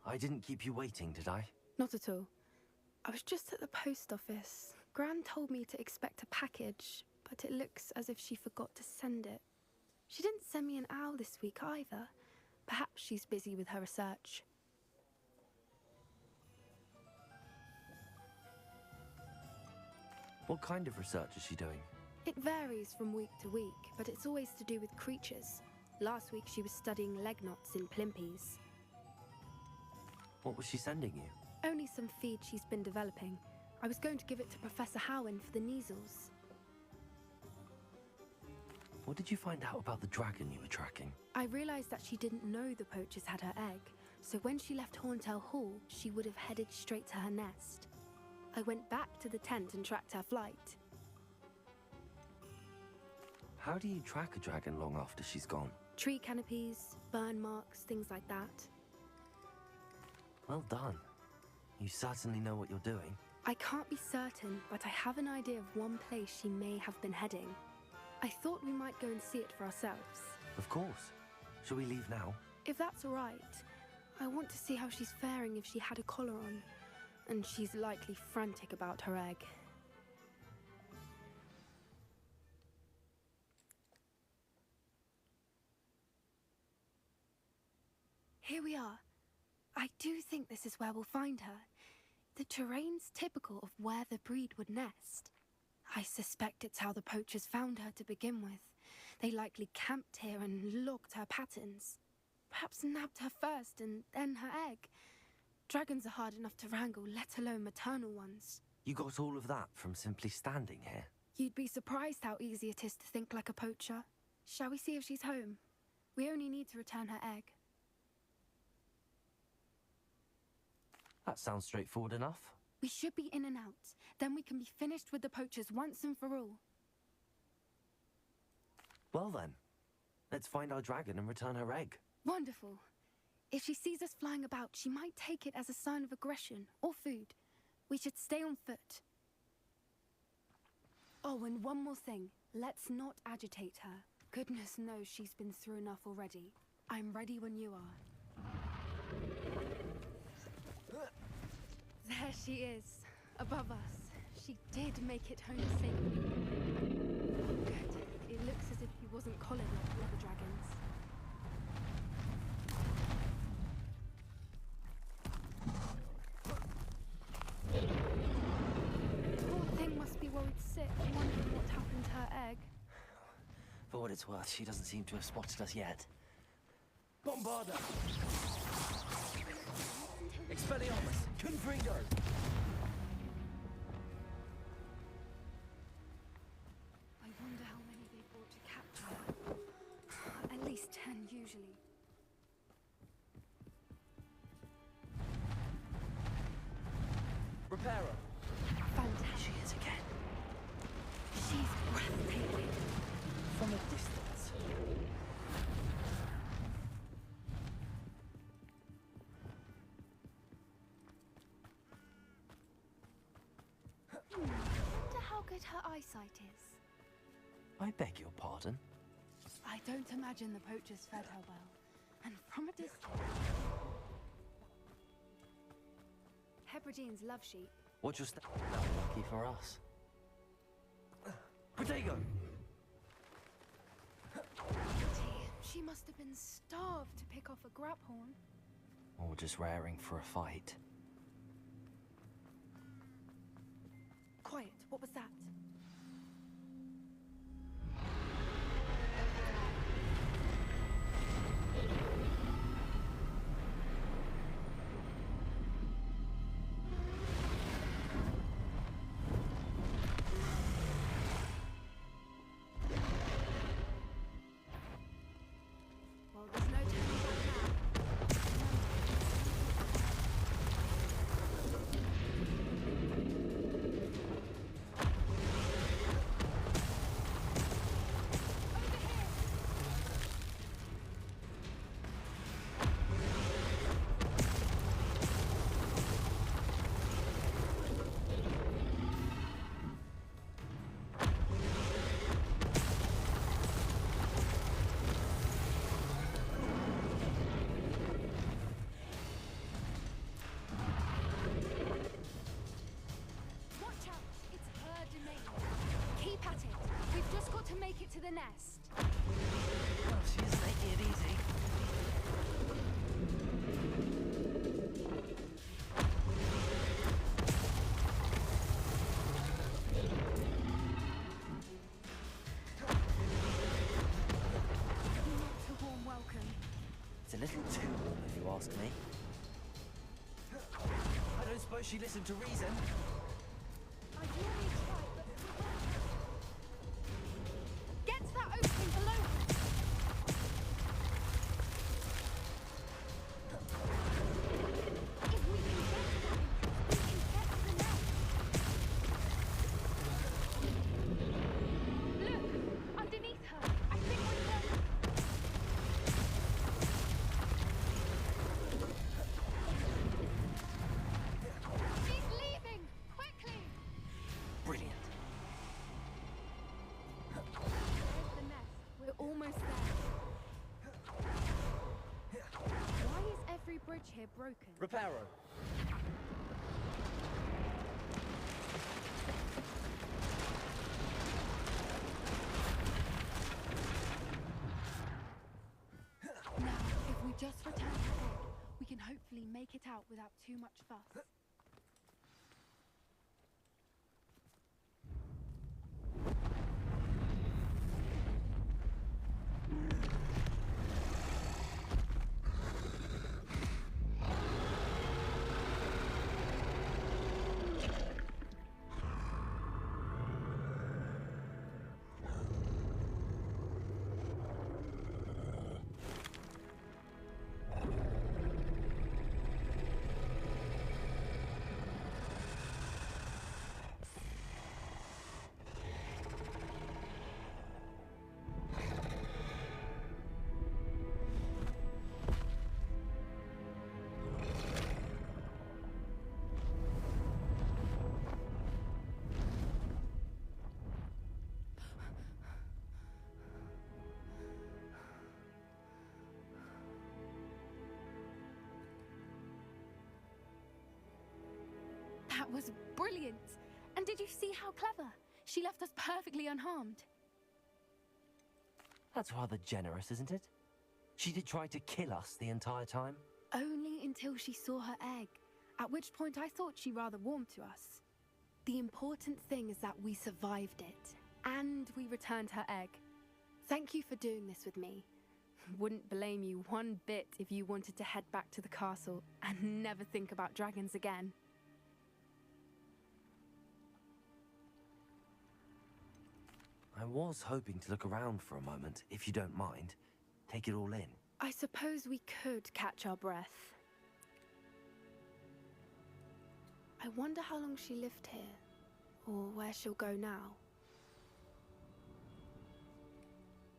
S2: I didn't keep you waiting, did I?
S10: Not at all. I was just at the post office. Gran told me to expect a package, but it looks as if she forgot to send it. She didn't send me an owl this week either. Perhaps she's busy with her research.
S2: What kind of research is she doing?
S10: It varies from week to week, but it's always to do with creatures. Last week she was studying leg knots in Plimpies.
S2: What was she sending you?
S10: Only some feed she's been developing. I was going to give it to Professor Howin for the measles.
S2: What did you find out about the dragon you were tracking?
S10: I realized that she didn't know the poachers had her egg, so when she left Horntail Hall, she would have headed straight to her nest. I went back to the tent and tracked her flight.
S2: How do you track a dragon long after she's gone?
S10: Tree canopies, burn marks, things like that.
S2: Well done. You certainly know what you're doing.
S10: I can't be certain, but I have an idea of one place she may have been heading. I thought we might go and see it for ourselves.
S2: Of course. Shall we leave now?
S10: If that's all right. I want to see how she's faring if she had a collar on. And she's likely frantic about her egg. Here we are. I do think this is where we'll find her. The terrain's typical of where the breed would nest. I suspect it's how the poachers found her to begin with. They likely camped here and logged her patterns. Perhaps nabbed her first and then her egg. Dragons are hard enough to wrangle, let alone maternal ones.
S2: You got all of that from simply standing here?
S10: You'd be surprised how easy it is to think like a poacher. Shall we see if she's home? We only need to return her egg.
S2: That sounds straightforward enough.
S10: We should be in and out. Then we can be finished with the poachers once and for all.
S2: Well then, let's find our dragon and return her egg.
S10: Wonderful. If she sees us flying about, she might take it as a sign of aggression or food. We should stay on foot. Oh, and one more thing. Let's not agitate her. Goodness knows she's been through enough already. I'm ready when you are. There she is, above us. She did make it home safely. Good. It looks as if he wasn't collared like the other dragons. Poor thing must be worried sick, wondering what happened to her egg.
S2: For what it's worth, she doesn't seem to have spotted us yet.
S4: Bombarda! Expelliarmus! Confringo!
S10: I wonder how many they brought to capture her. At least 10 usually.
S4: Reparo!
S10: Fantastic.
S2: She is again.
S10: She's breathtaking.
S4: From a distance.
S10: I wonder how good her eyesight is.
S2: I beg your pardon?
S10: I don't imagine the poachers fed her well. And from a distance... Hebrideans love sheep.
S2: What's your lucky for us?
S4: Protego!
S10: She must have been starved to pick off a graphorn.
S2: Or just raring for a fight.
S10: Quiet, what was that? Well, there's no turning back Watch out! It's her domain. Keep at it. We've just got to make it to the nest.
S2: Oh, she's making it easy.
S10: Not a warm welcome.
S2: It's a little too warm, if you ask me.
S4: I don't suppose she listened to reason.
S10: I really tried, but... Get to that opening below her! If we can get to that entrance, we can get to the nest! Look! Underneath her! I think we're close! She's leaving! Quickly!
S2: Brilliant.
S10: There's the nest. We're almost there. Why is every bridge here broken?
S4: Reparo!
S10: Now, if we just return her egg, we can hopefully make it out without too much fuss. That was brilliant. And did you see how clever? She left us perfectly unharmed.
S2: That's rather generous, isn't it? She did try to kill us the entire time.
S10: Only until she saw her egg, at which point I thought she rather warmed to us. The important thing is that we survived it, and we returned her egg. Thank you for doing this with me. Wouldn't blame you one bit if you wanted to head back to the castle and never think about dragons again.
S2: I was hoping to look around for a moment, if you don't mind. Take it all in.
S10: I suppose we could catch our breath. I wonder how long she lived here, or where she'll go now.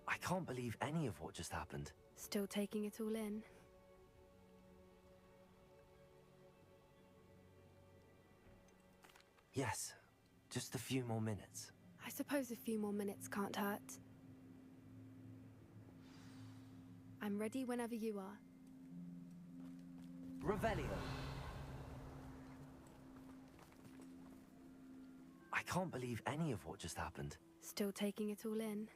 S2: I can't believe any of what just happened.
S10: Still taking it all in.
S2: Yes, just a few more minutes.
S10: I suppose a few more minutes can't hurt. I'm ready whenever you are.
S2: Revelio. I can't believe any of what just happened.
S10: Still taking it all in.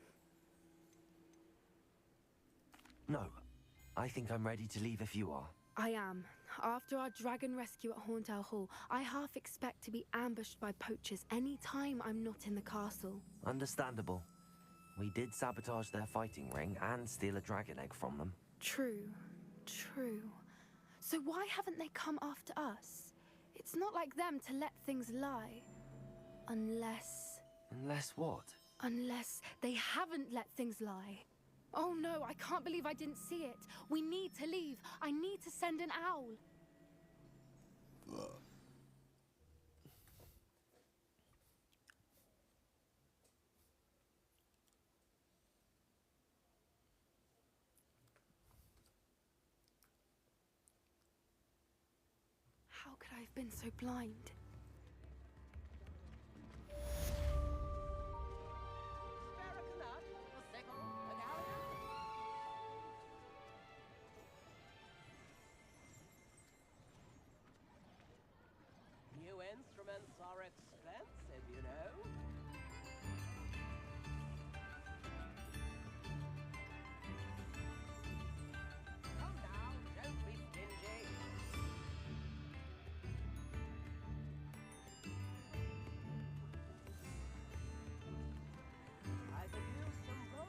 S2: No, I think I'm ready to leave if you are.
S10: I am. After our dragon rescue at Hauntel Hall, I half expect to be ambushed by poachers any time I'm not in the castle.
S2: Understandable. We did sabotage their fighting ring and steal a dragon egg from them.
S10: True. True. So why haven't they come after us? It's not like them to let things lie. Unless...
S2: Unless what?
S10: Unless they haven't let things lie. Oh no, I can't believe I didn't see it. We need to leave. I need to send an owl. How could I have been so blind?
S18: New instruments are expensive, you know. Come now, don't be stingy. I could use some gold.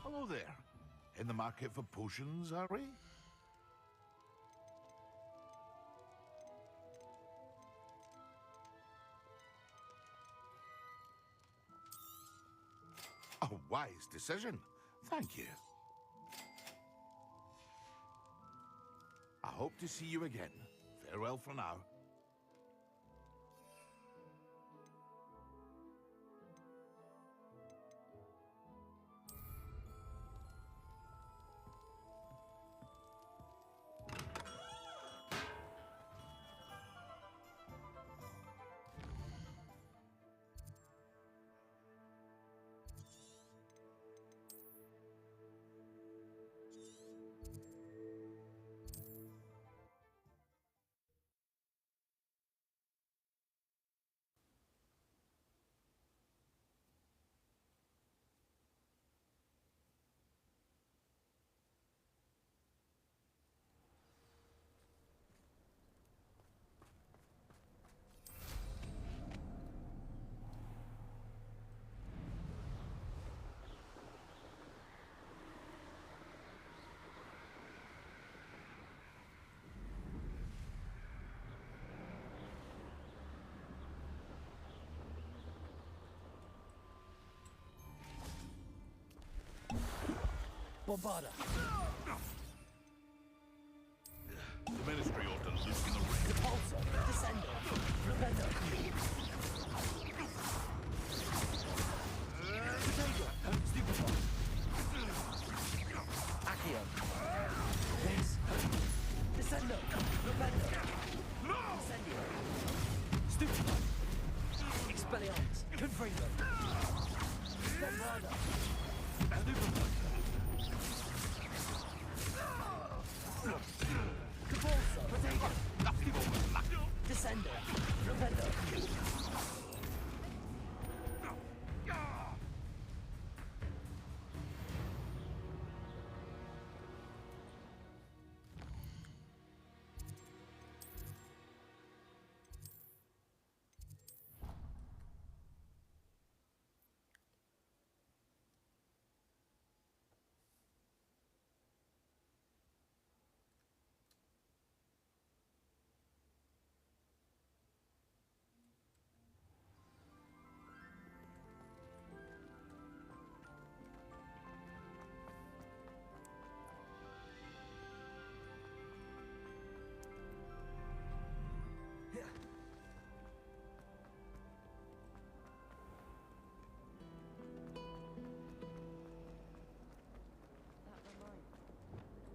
S19: Hello there. In the market for potions, are we? A wise decision. Thank you. I hope to see you again. Farewell for now.
S4: Bombarda.
S19: The Ministry ought to loosen the ring.
S4: Repulsor. Descender. Flipendo. Potato. Stupefy. Accio. Base. Descendo. Flipendo. Incendio. Stupefy. Expelliarmus. Confringo. Bombarda. Stupefy. Capulso. Potato. Descender. Flipendo.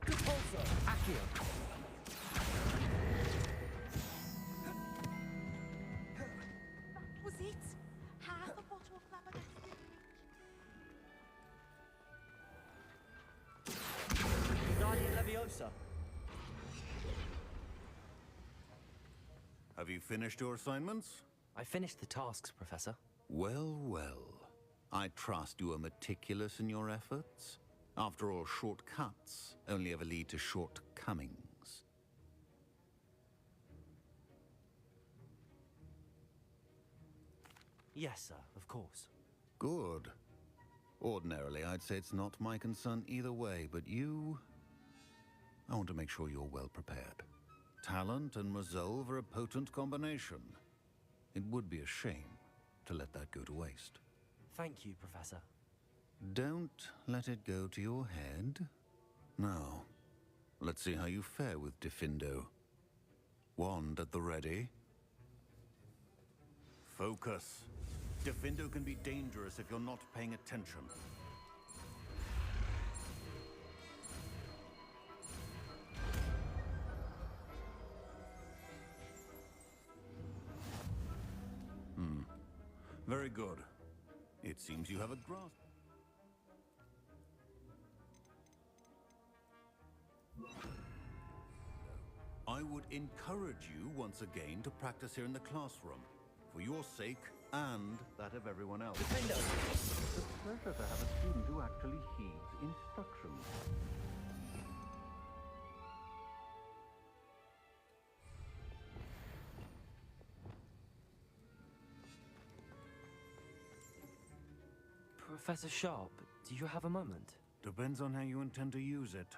S4: Capulso. Accio.
S12: That was it. Half a bottle of flabbergasted.
S4: Guardian Leviosa.
S20: Have you finished your assignments?
S2: I finished the tasks, Professor.
S20: Well, well. I trust you are meticulous in your efforts. After all, shortcuts only ever lead to shortcomings.
S2: Yes, sir, of course.
S20: Good. Ordinarily, I'd say it's not my concern either way, but you... I want to make sure you're well prepared. Talent and resolve are a potent combination. It would be a shame to let that go to waste.
S2: Thank you, Professor.
S20: Don't let it go to your head. Now, let's see how you fare with Diffindo. Wand at the ready. Focus. Diffindo can be dangerous if you're not paying attention. Very good. It seems you have a grasp. I would encourage you once again to practice here in the classroom, for your sake and that of everyone else.
S4: Defendo.
S21: It's a pleasure to have a student who actually heeds instructions.
S2: Professor Sharp, do you have a moment?
S20: Depends on how you intend to use it.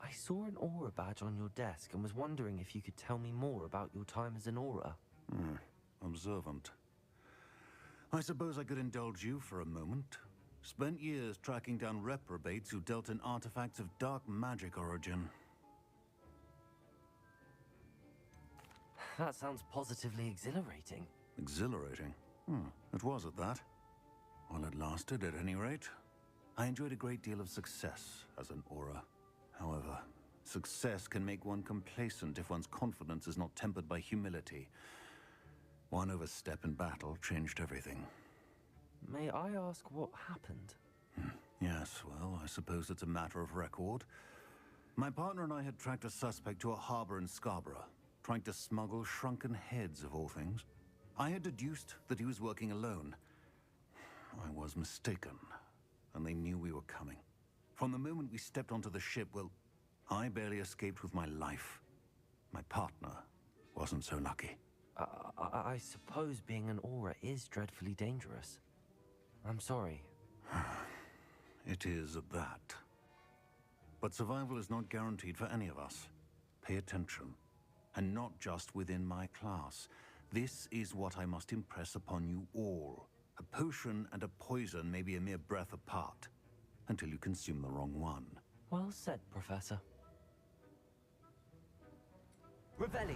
S2: I saw an aura badge on your desk and was wondering if you could tell me more about your time as an aura.
S20: Observant. I suppose I could indulge you for a moment. Spent years tracking down reprobates who dealt in artifacts of dark magic origin.
S2: That sounds positively exhilarating.
S20: Exhilarating? It was at that. While it lasted, at any rate. I enjoyed a great deal of success as an aura. However, success can make one complacent if one's confidence is not tempered by humility. One overstep in battle changed everything.
S2: May I ask what happened?
S20: Yes, well, I suppose it's a matter of record. My partner and I had tracked a suspect to a harbor in Scarborough, trying to smuggle shrunken heads of all things. I had deduced that he was working alone. I was mistaken, and they knew we were coming. From the moment we stepped onto the ship, well, I barely escaped with my life. My partner wasn't so lucky.
S2: I suppose being an aura is dreadfully dangerous. I'm sorry.
S20: It is at that. But survival is not guaranteed for any of us. Pay attention. And not just within my class. This is what I must impress upon you all. A potion and a poison may be a mere breath apart, until you consume the wrong one.
S2: Well said, Professor.
S4: Revelio.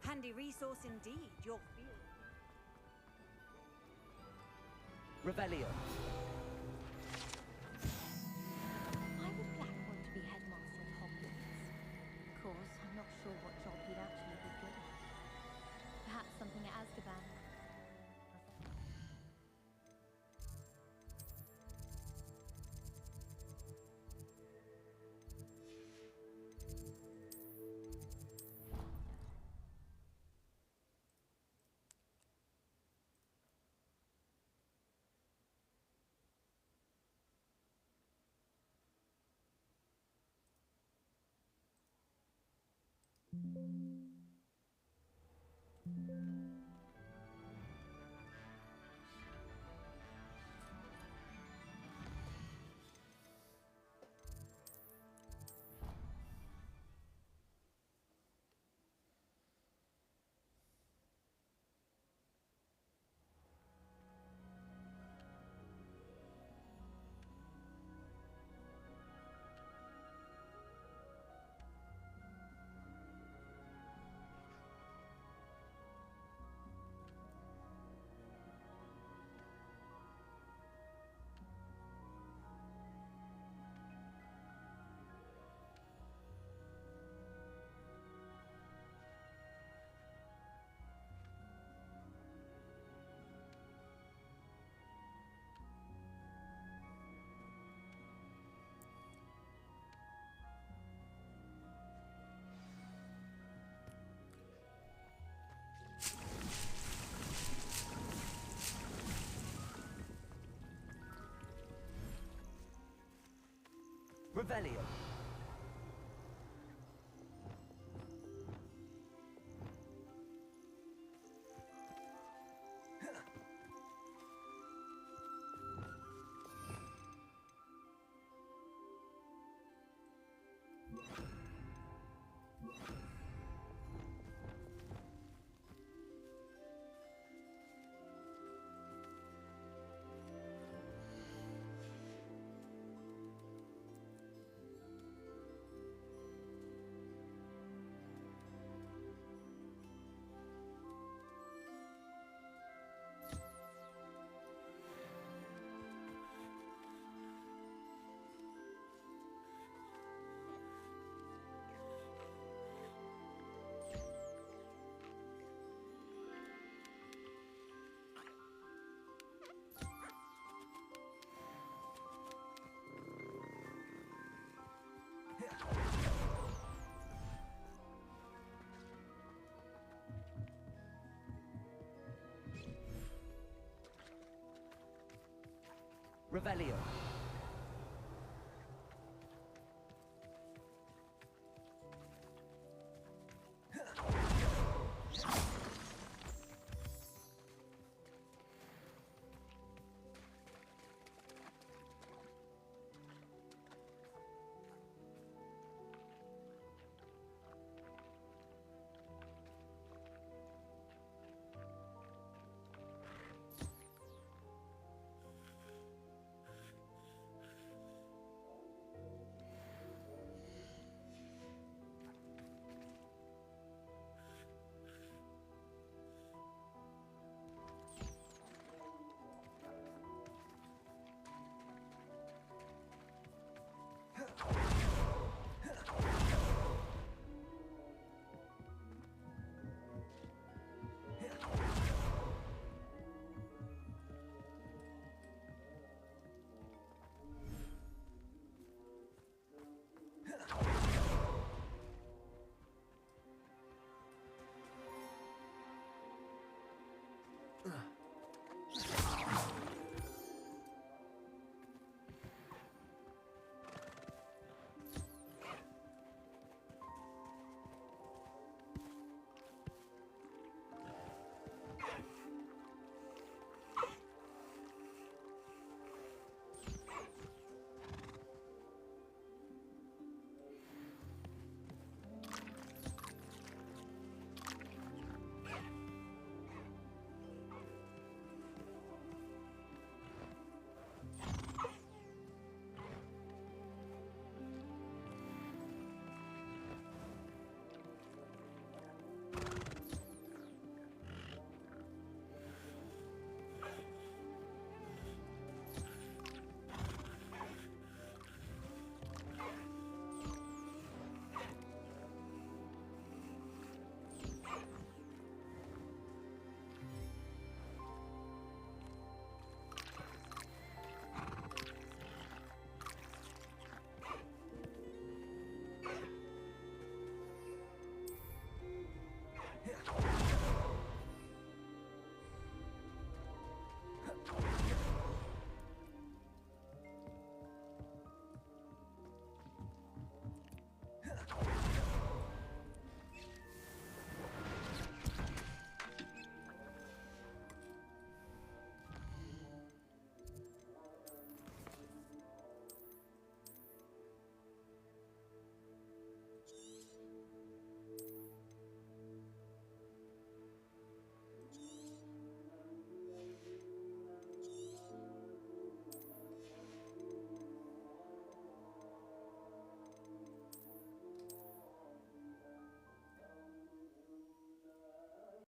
S1: Handy resource indeed, your field.
S4: Revelio.
S14: Why would Black want to be headmaster of Hogwarts? Of course, I'm not sure what job he'd actually be good at. Perhaps something at Azkaban.
S4: Revelio. Revelio.